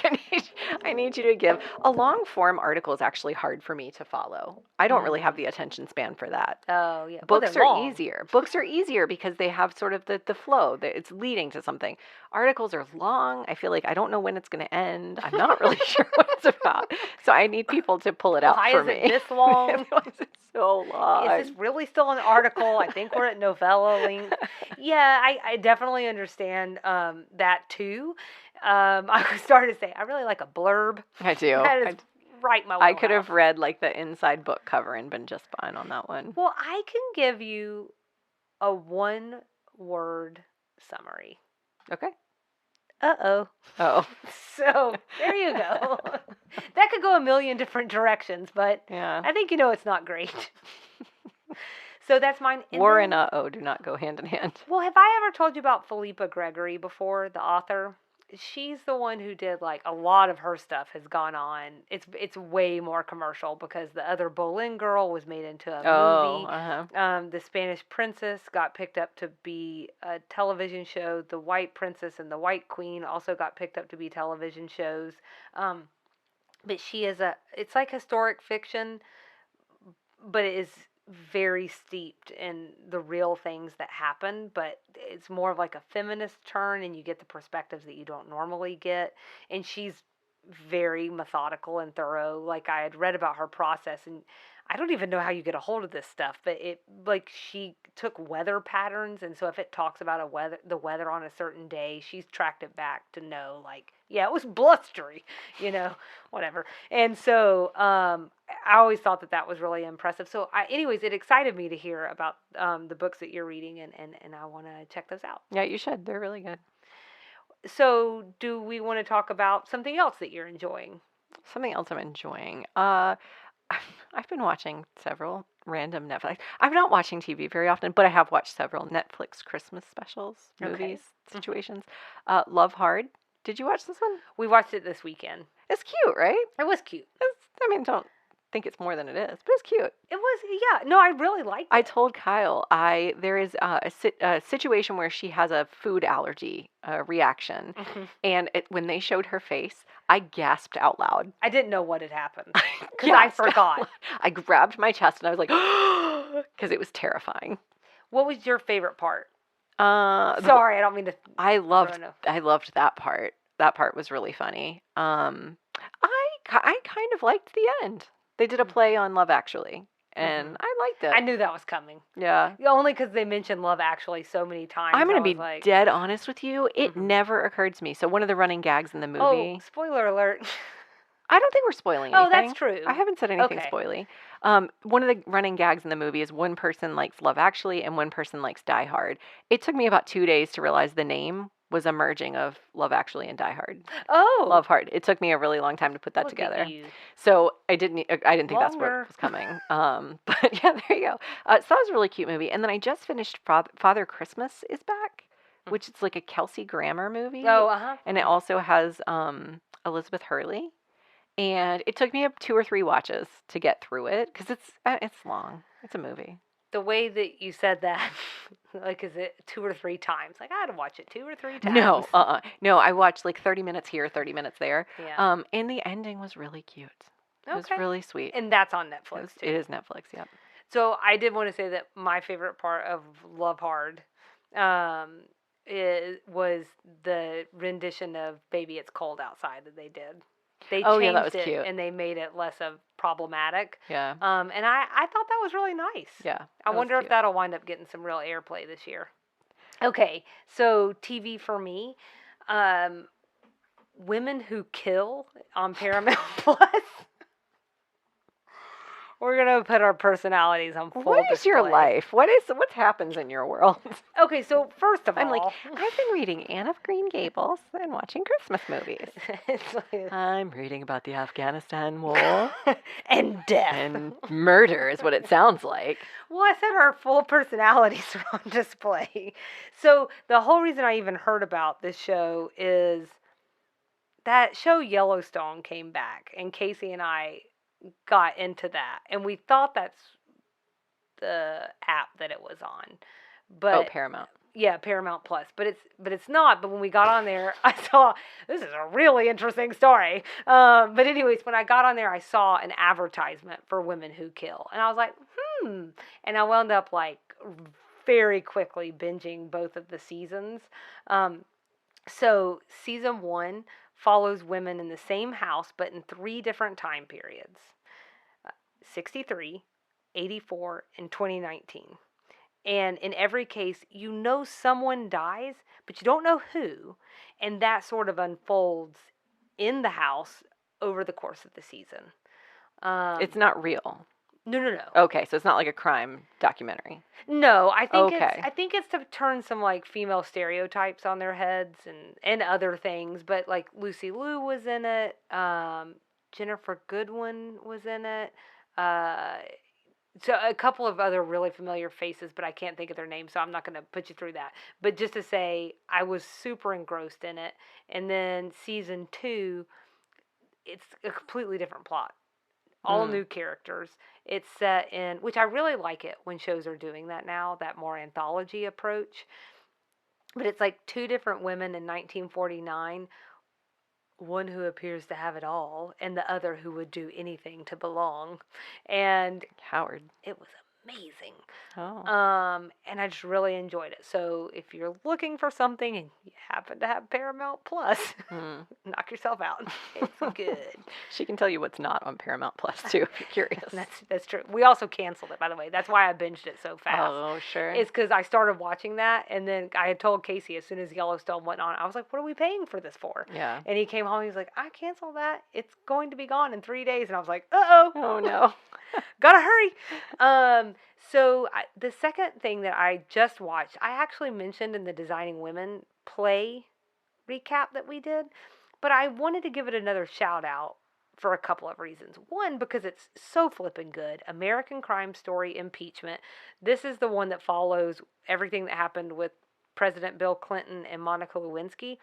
I need you to give. A long form article is actually hard for me to follow. I don't really have the attention span for that.
Oh, yeah.
Books are easier. Books are easier because they have sort of the flow. It's leading to something. Articles are long. I feel like I don't know when it's going to end. I'm not really sure what it's about. So I need people to pull it out for me.
Why is it this long?
It's so long.
Is this really still an article? I think we're at novella length. Yeah, I definitely understand that too. I was starting to say, I really like a blurb.
I do.
That is right my wheelhouse.
I could have read like the inside book cover and been just fine on that one.
Well, I can give you a 1-word summary.
Okay.
Uh-oh.
Oh.
So, there you go. That could go a million different directions, but
yeah.
I think it's not great. So that's mine.
War and uh-oh do not go hand in hand.
Well, have I ever told you about Philippa Gregory before, the author? She's the one who did, like, a lot of her stuff has gone on. It's way more commercial because the other Boleyn Girl was made into a movie. The Spanish Princess got picked up to be a television show. The White Princess and the White Queen also got picked up to be television shows. But she is it's like historic fiction, but it is very steeped in the real things that happen, but it's more of like a feminist turn, and you get the perspectives that you don't normally get. And she's very methodical and thorough. Like, I had read about her process, and I don't even know how you get a hold of this stuff, but she took weather patterns, and so if it talks about the weather on a certain day, she's tracked it back to know, like, yeah, it was blustery, whatever. And so I always thought that was really impressive. So anyways, it excited me to hear about the books that you're reading, and I want to check those out.
Yeah, you should. They're really good.
So do we want to talk about something else that you're enjoying?
Something else I'm enjoying. I've been watching several random Netflix. I'm not watching TV very often, but I have watched several Netflix Christmas specials, movies, situations. Love Hard. Did you watch this one?
We watched it this weekend.
It's cute, right?
It was cute.
I mean, don't think it's more than it is, but it's cute.
It was, yeah. No, I really liked it.
I told Kyle there is a situation where she has a food allergy reaction, and when they showed her face, I gasped out loud.
I didn't know what had happened because I forgot.
I grabbed my chest and I was like, because it was terrifying.
What was your favorite part? Sorry, I don't mean to.
I loved that part. That part was really funny. I kind of liked the end. They did a play on Love Actually, and I liked it.
I knew that was coming.
Yeah.
Only because they mentioned Love Actually so many times.
I'm going to be dead honest with you. It never occurred to me. So one of the running gags in the movie.
Oh, spoiler alert.
I don't think we're spoiling anything.
Oh, that's true.
I haven't said anything spoily. One of the running gags in the movie is one person likes Love Actually and one person likes Die Hard. It took me about 2 days to realize the name was a merging of Love Actually and Die Hard.
Oh.
Love Hard. It took me a really long time to put that together. So I didn't think that's what was coming. But yeah, there you go. So that was a really cute movie. And then I just finished Father Christmas is Back, which is like a Kelsey Grammer movie.
Oh, uh-huh.
And it also has Elizabeth Hurley. And it took me 2 or 3 watches to get through it because it's long. It's a movie.
The way that you said that, like, is it 2 or 3 times? Like, I had to watch it 2 or 3 times.
No, I watched like 30 minutes here, 30 minutes there.
Yeah.
And the ending was really cute. It was really sweet.
And that's on Netflix, too.
It is Netflix, yep.
So I did want to say that my favorite part of Love Hard was the rendition of Baby It's Cold Outside that they did. They changed
that was
it
cute.
and they made it less of problematic.
Yeah.
And I thought that was really nice.
Yeah.
I wonder if that'll wind up getting some real airplay this year. Okay, so TV for me, Women Who Kill on Paramount Plus. We're gonna put our personalities on full display.
What is your life? What happens in your world?
Okay, so first of all,
I'm like, I've been reading Anne of Green Gables and watching Christmas movies. I'm reading about the Afghanistan war
and death
and murder is what it sounds like.
Well, I said our full personalities are on display. So the whole reason I even heard about this show is that show Yellowstone came back, and Casey and I got into that, and we thought that's the app that it was on, but
Paramount.
Yeah, Paramount Plus, but it's not. But when we got on there, I saw this is a really interesting story. But anyways, when I got on there, I saw an advertisement for Women Who Kill, and I was like, and I wound up like very quickly binging both of the seasons. So season 1 follows women in the same house, but in 3 different time periods: 63, 84, and 2019. And in every case, you know someone dies, but you don't know who, and that sort of unfolds in the house over the course of the season.
It's not real.
No.
Okay, so it's not like a crime documentary.
No, I think it's to turn some like female stereotypes on their heads and other things. But like Lucy Liu was in it, Jennifer Goodwin was in it, so a couple of other really familiar faces, but I can't think of their names, so I'm not going to put you through that. But just to say, I was super engrossed in it. And then season 2, it's a completely different plot. All new characters. It's set in, which I really like it when shows are doing that now, that more anthology approach. But it's like 2 different women in 1949, one who appears to have it all, and the other who would do anything to belong. And
Howard.
It was amazing.
Oh.
And I just really enjoyed it. So if you're looking for something and you happen to have Paramount Plus, knock yourself out. It's good.
She can tell you what's not on Paramount Plus too, if you're curious.
That's true. We also canceled it, by the way. That's why I binged it so fast.
Oh, sure.
It's because I started watching that, and then I had told Casey as soon as Yellowstone went on, I was like, what are we paying for this for?
Yeah.
And he came home, he was like, I canceled that. It's going to be gone in 3 days. And I was like, uh-oh.
Oh, no.
Gotta hurry. So the second thing that I just watched, I actually mentioned in the Designing Women play recap that we did, but I wanted to give it another shout out for a couple of reasons. One, because it's so flippin' good. American Crime Story, impeachment. This is the one that follows everything that happened with President Bill Clinton and Monica Lewinsky.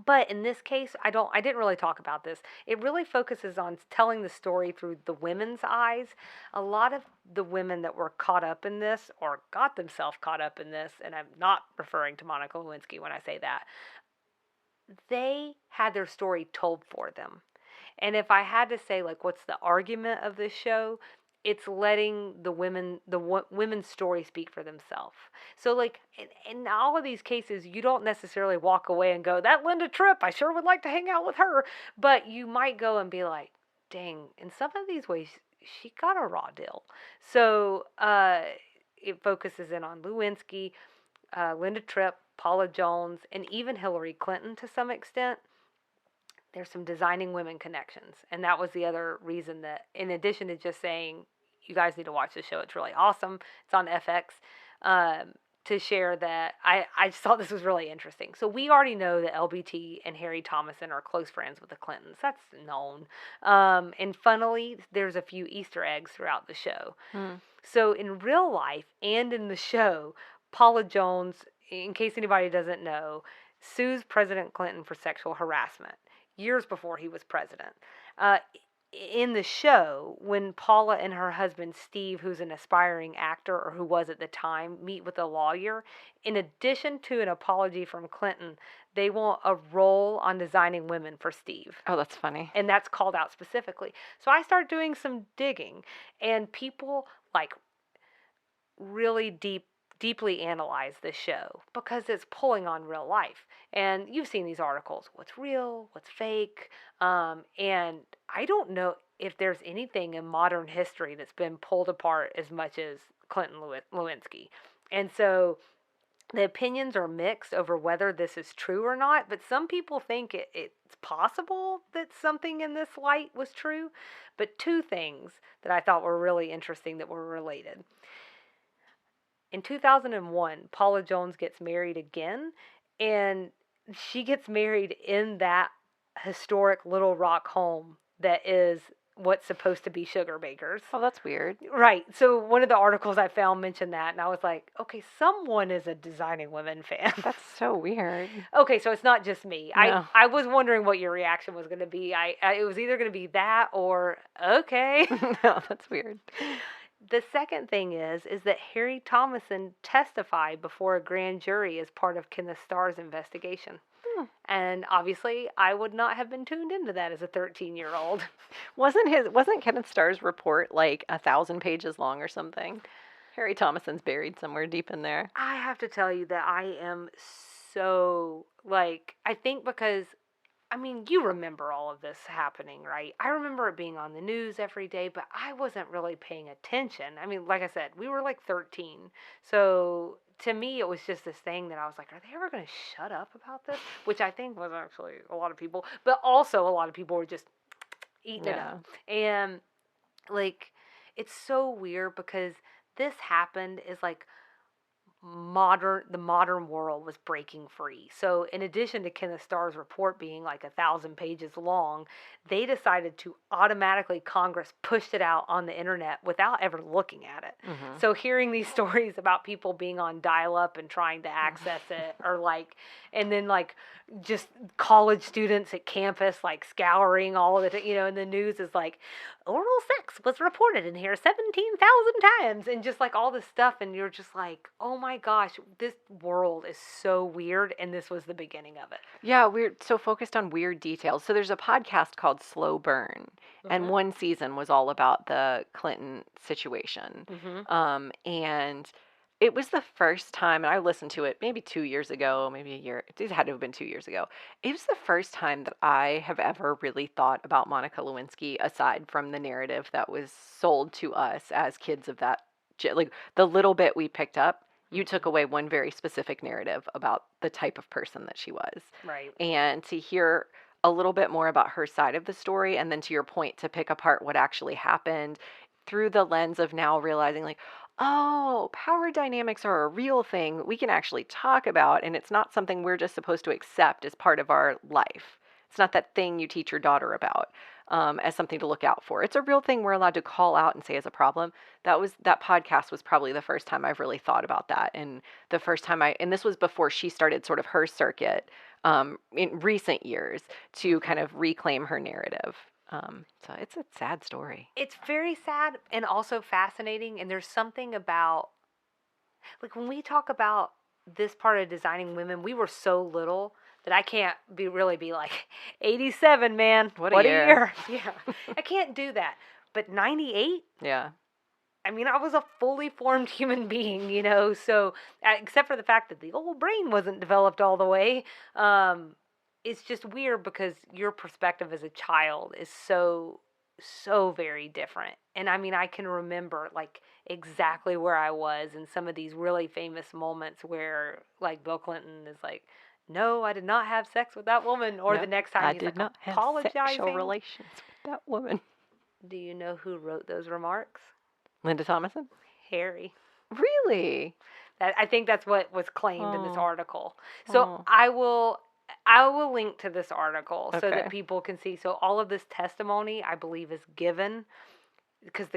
But in this case, I didn't really talk about this. It really focuses on telling the story through the women's eyes. A lot of the women that were caught up in this or got themselves caught up in this, and I'm not referring to Monica Lewinsky when I say that, they had their story told for them. And if I had to say, like, what's the argument of this show, it's letting the women's story speak for themselves. So, like, in all of these cases, you don't necessarily walk away and go, that Linda Tripp, I sure would like to hang out with her. But you might go and be like, dang, in some of these ways, she got a raw deal. So, it focuses in on Lewinsky, Linda Tripp, Paula Jones, and even Hillary Clinton to some extent. There's some designing women connections. And that was the other reason that, in addition to just saying, you guys need to watch this show, it's really awesome, it's on FX, to share that I just thought this was really interesting. So we already know that LBT and Harry Thomason are close friends with the Clintons. That's known. And funnily, there's a few Easter eggs throughout the show. So in real life and in the show, Paula Jones, in case anybody doesn't know, sues President Clinton for sexual harassment years before he was president. In the show, when Paula and her husband Steve, who's an aspiring actor, or who was at the time, meet with a lawyer, in addition to an apology from Clinton, they want a role on Designing Women for Steve.
Oh, that's funny.
And that's called out specifically. So I started doing some digging, and people, like, really deeply analyze this show because it's pulling on real life. And you've seen these articles, what's real, what's fake, and I don't know if there's anything in modern history that's been pulled apart as much as Clinton Lewinsky. And so the opinions are mixed over whether this is true or not, but some people think it's possible that something in this light was true. But two things that I thought were really interesting that were related. In 2001, Paula Jones gets married again, and she gets married in that historic Little Rock home that is what's supposed to be Sugar Baker's.
Oh, that's weird.
Right. So one of the articles I found mentioned that, and I was like, okay, someone is a Designing Women fan.
That's so weird.
Okay, so it's not just me.
No.
I was wondering what your reaction was going to be. It was either going to be that or, okay.
No, that's weird.
The second thing is that Harry Thomason testified before a grand jury as part of Kenneth Starr's investigation. And obviously, I would not have been tuned into that as a 13-year-old.
Wasn't Kenneth Starr's report like 1,000 pages long or something? Harry Thomason's buried somewhere deep in there.
I have to tell you that I am so, like, I think because, I mean, you remember all of this happening, right? I remember it being on the news every day, but I wasn't really paying attention. I mean, like I said, we were like 13. So to me, it was just this thing that I was like, are they ever going to shut up about this? Which I think was actually a lot of people. But also a lot of people were just eating it up. And, like, it's so weird because this happened is like the modern world was breaking free. So in addition to Kenneth Starr's report being like 1,000 pages long, they decided to automatically, Congress pushed it out on the internet without ever looking at it. So hearing these stories about people being on dial-up and trying to access it, or like, and then like just college students at campus like scouring all of it, and the news is like, oral sex was reported in here 17,000 times, and just like all this stuff, and you're just like, oh my gosh, this world is so weird, and this was the beginning of it.
Yeah, we're so focused on weird details. So there's a podcast called Slow Burn, and one season was all about the Clinton situation. And it was the first time, and I listened to it maybe 2 years ago, maybe a year. It had to have been 2 years ago. It was the first time that I have ever really thought about Monica Lewinsky, aside from the narrative that was sold to us as kids of that, like the little bit we picked up. You took away one very specific narrative about the type of person that she was.
Right.
And to hear a little bit more about her side of the story, and then to your point, to pick apart what actually happened through the lens of now realizing like, oh, power dynamics are a real thing we can actually talk about, and it's not something we're just supposed to accept as part of our life. It's not that thing you teach your daughter about. as something to look out for. It's a real thing we're allowed to call out and say is a problem. That podcast was probably the first time I've really thought about that, and the first time and this was before she started sort of her circuit in recent years to kind of reclaim her narrative. So it's a sad story.
It's very sad and also fascinating. And there's something about, like, when we talk about this part of designing women, we were so little that I can't really be like, 87, man.
What a year.
Yeah. I can't do that. But 98?
Yeah.
I mean, I was a fully formed human being, so except for the fact that the old brain wasn't developed all the way, it's just weird because your perspective as a child is so very different. And I mean, I can remember like exactly where I was in some of these really famous moments where like Bill Clinton is like, "No, I did not have sex with that woman," or the next time
I
he's
did
like
not have
apologizing.
sexual relations with that woman.
Do you know who wrote those remarks?
Linda Thomason?
Harry.
Really?
I think that's what was claimed in this article. So
Oh.
I will link to this article so that people can see. So all of this testimony, I believe, is given because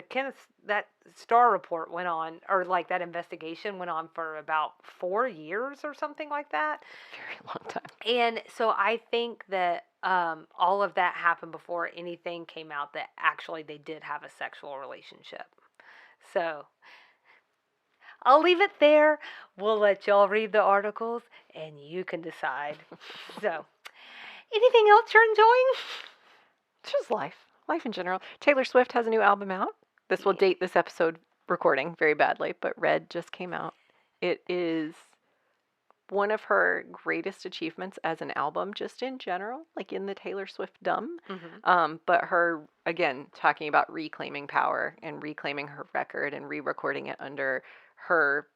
that Starr report went on, or like that investigation went on for about 4 years or something like that.
Very long time.
And so I think that all of that happened before anything came out that actually they did have a sexual relationship. So I'll leave it there. We'll let y'all read the articles and you can decide. So, anything else you're enjoying?
Just life. Life in general. Taylor Swift has a new album out. This will date this episode recording very badly, but Red just came out. It is one of her greatest achievements as an album, just in general, like in the Taylor Swift-dom.
Mm-hmm.
But her, again, talking about reclaiming power and reclaiming her record and re-recording it under her,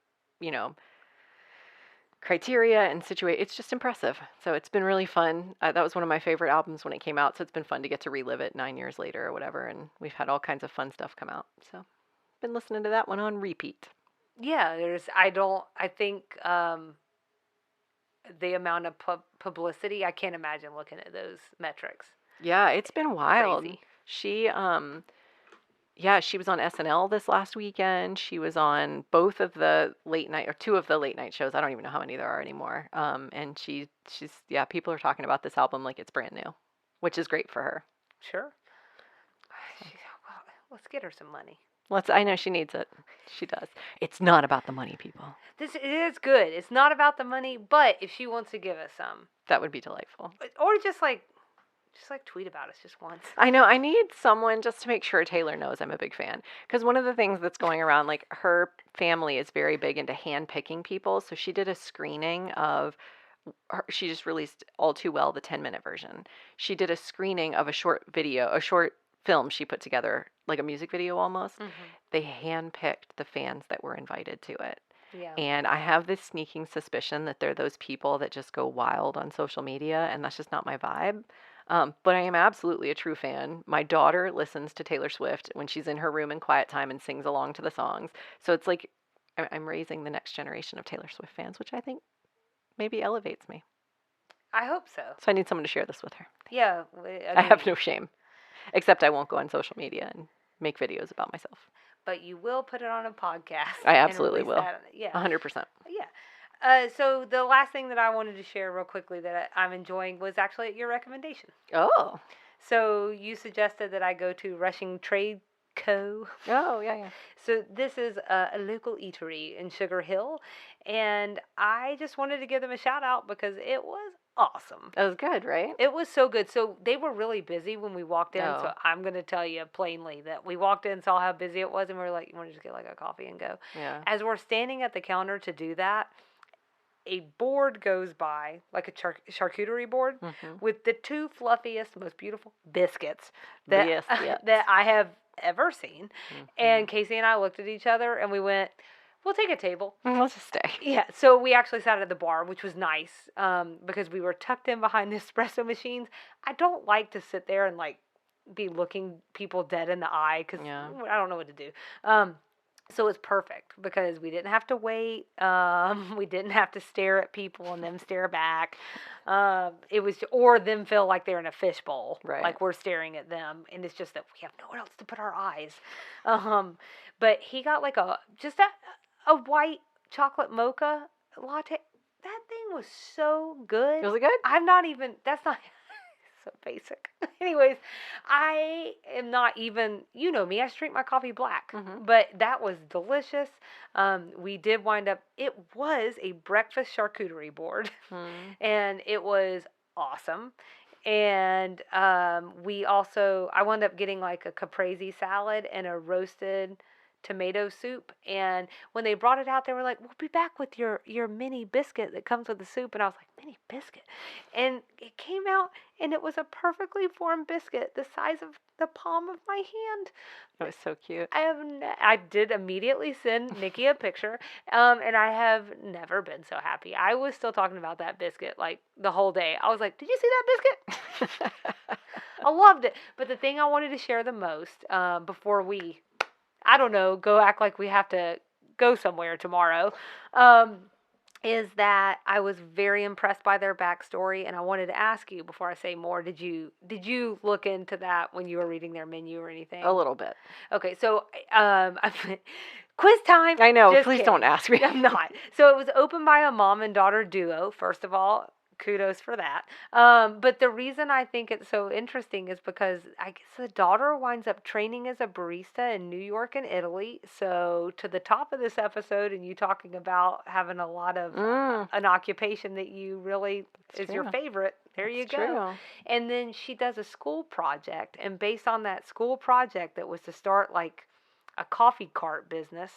criteria and situation. It's just impressive. So it's been really fun. That was one of my favorite albums when it came out. So it's been fun to get to relive it 9 years later or whatever. And we've had all kinds of fun stuff come out. So been listening to that one on repeat.
Yeah, I think the amount of publicity, I can't imagine looking at those metrics.
Yeah, it's been wild.
Crazy.
She she was on SNL this last weekend. She was on both of the late night, or two of the late night shows. I don't even know how many there are anymore. And she's people are talking about this album like it's brand new, which is great for her.
Sure. Well, let's get her some money.
I know she needs it. She does. It's not about the money, people.
It is good. It's not about the money, but if she wants to give us some,
that would be delightful.
Or just tweet about us just once.
I know. I need someone just to make sure Taylor knows I'm a big fan. Because one of the things that's going around, like, her family is very big into hand-picking people. So she did a screening of, she just released All Too Well, the 10-minute version. She did a screening of a short film she put together, like a music video almost.
Mm-hmm.
They hand-picked the fans that were invited to it.
Yeah.
And I have this sneaking suspicion that they're those people that just go wild on social media, and that's just not my vibe. But I am absolutely a true fan. My daughter listens to Taylor Swift when she's in her room in quiet time and sings along to the songs. So it's like I'm raising the next generation of Taylor Swift fans, which I think maybe elevates me.
I hope so.
So I need someone to share this with her.
Yeah.
I have no shame. Except I won't go on social media and make videos about myself.
But you will put it on a podcast.
I absolutely will.
Yeah.
100%.
Yeah. So the last thing that I wanted to share real quickly that I'm enjoying was actually your recommendation.
Oh.
So you suggested that I go to Rushing Trade Co.
Oh, yeah.
So this is a local eatery in Sugar Hill, and I just wanted to give them a shout out because it was awesome.
That was good, right?
It was so good. So they were really busy when we walked in.
Oh.
So I'm going to tell you plainly that we walked in, saw how busy it was, and we were like, you want to just get like a coffee and go?
Yeah.
As we're standing at the counter to do that, a board goes by, like a charcuterie board, with the two fluffiest, most beautiful biscuits that that I have ever seen. And Casey and I looked at each other and we went, we'll take a table.
Let's just stay.
Yeah, so we actually sat at the bar, which was nice because we were tucked in behind the espresso machines. I don't like to sit there and like be looking people dead in the eye because I don't know what to do. So it was perfect because we didn't have to wait. We didn't have to stare at people and them stare back. It was, or them feel like they're in a fishbowl,
Right.
like we're staring at them, and it's just that we have nowhere else to put our eyes. But he got like a white chocolate mocha latte. That thing was so good.
Was it good?
I'm not even. That's not. So basic. Anyways, I am not even, you know me, I just drink my coffee black. But that was delicious. We did wind up, it was a breakfast charcuterie board. And it was awesome. And I wound up getting like a caprese salad and a roasted tomato soup. And when they brought it out, they were like, we'll be back with your mini biscuit that comes with the soup. And I was like, mini biscuit? And it came out, and it was a perfectly formed biscuit the size of the palm of my hand.
That was so cute.
I did immediately send Nikki a picture, and I have never been so happy. I was still talking about that biscuit like the whole day. I was like, did you see that biscuit? I loved it. But the thing I wanted to share the most, before we, I don't know, go act like we have to go somewhere tomorrow, is that I was very impressed by their backstory, and I wanted to ask you before I say more, did you look into that when you were reading their menu or anything?
A little bit.
Okay, so quiz time.
I know,
Just
please
kidding.
don't ask me.
I'm not. So it was opened by a mom and daughter duo, first of all. Kudos for that. But the reason I think it's so interesting is because I guess the daughter winds up training as a barista in New York and Italy. So to the top of this episode, and you talking about having a lot of an occupation that you really is your favorite. There you go.
True.
And then she does a school project, and based on that school project that was to start like a coffee cart business,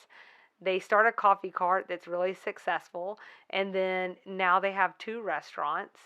they start a coffee cart that's really successful, and then now they have 2 restaurants,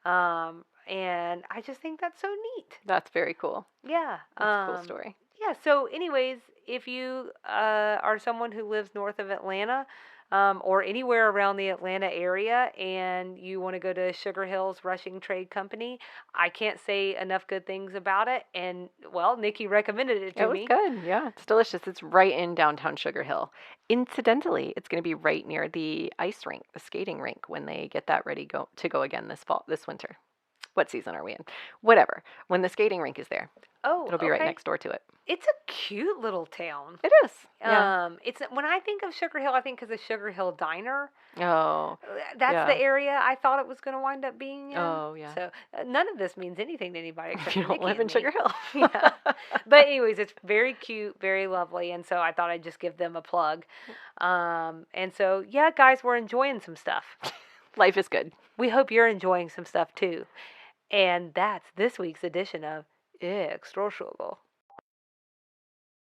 and I just think that's so neat.
That's very cool.
Yeah.
That's a cool story.
Yeah, so anyways, if you are someone who lives north of Atlanta, or anywhere around the Atlanta area, and you want to go to Sugar Hill's Rushing Trade Company, I can't say enough good things about it. And, well, Nikki recommended it to me.
It was good. Yeah, it's delicious. It's right in downtown Sugar Hill. Incidentally, it's going to be right near the ice rink, the skating rink, when they get that ready to go again this winter. What season are we in? Whatever. When the skating rink is there.
Oh,
it'll be right next door to it.
It's a cute little town.
It is. Yeah.
It's when I think of Sugar Hill, I think of the Sugar Hill Diner.
Oh.
That's the area I thought it was going to wind up being in.
Oh, yeah.
So none of this means anything to anybody except
you don't
Nikki
live in Sugar Hill.
Yeah. But anyways, it's very cute, very lovely, and so I thought I'd just give them a plug. And so, yeah, guys, we're enjoying some stuff.
Life is good.
We hope you're enjoying some stuff too. And that's this week's edition of Extra Sugar.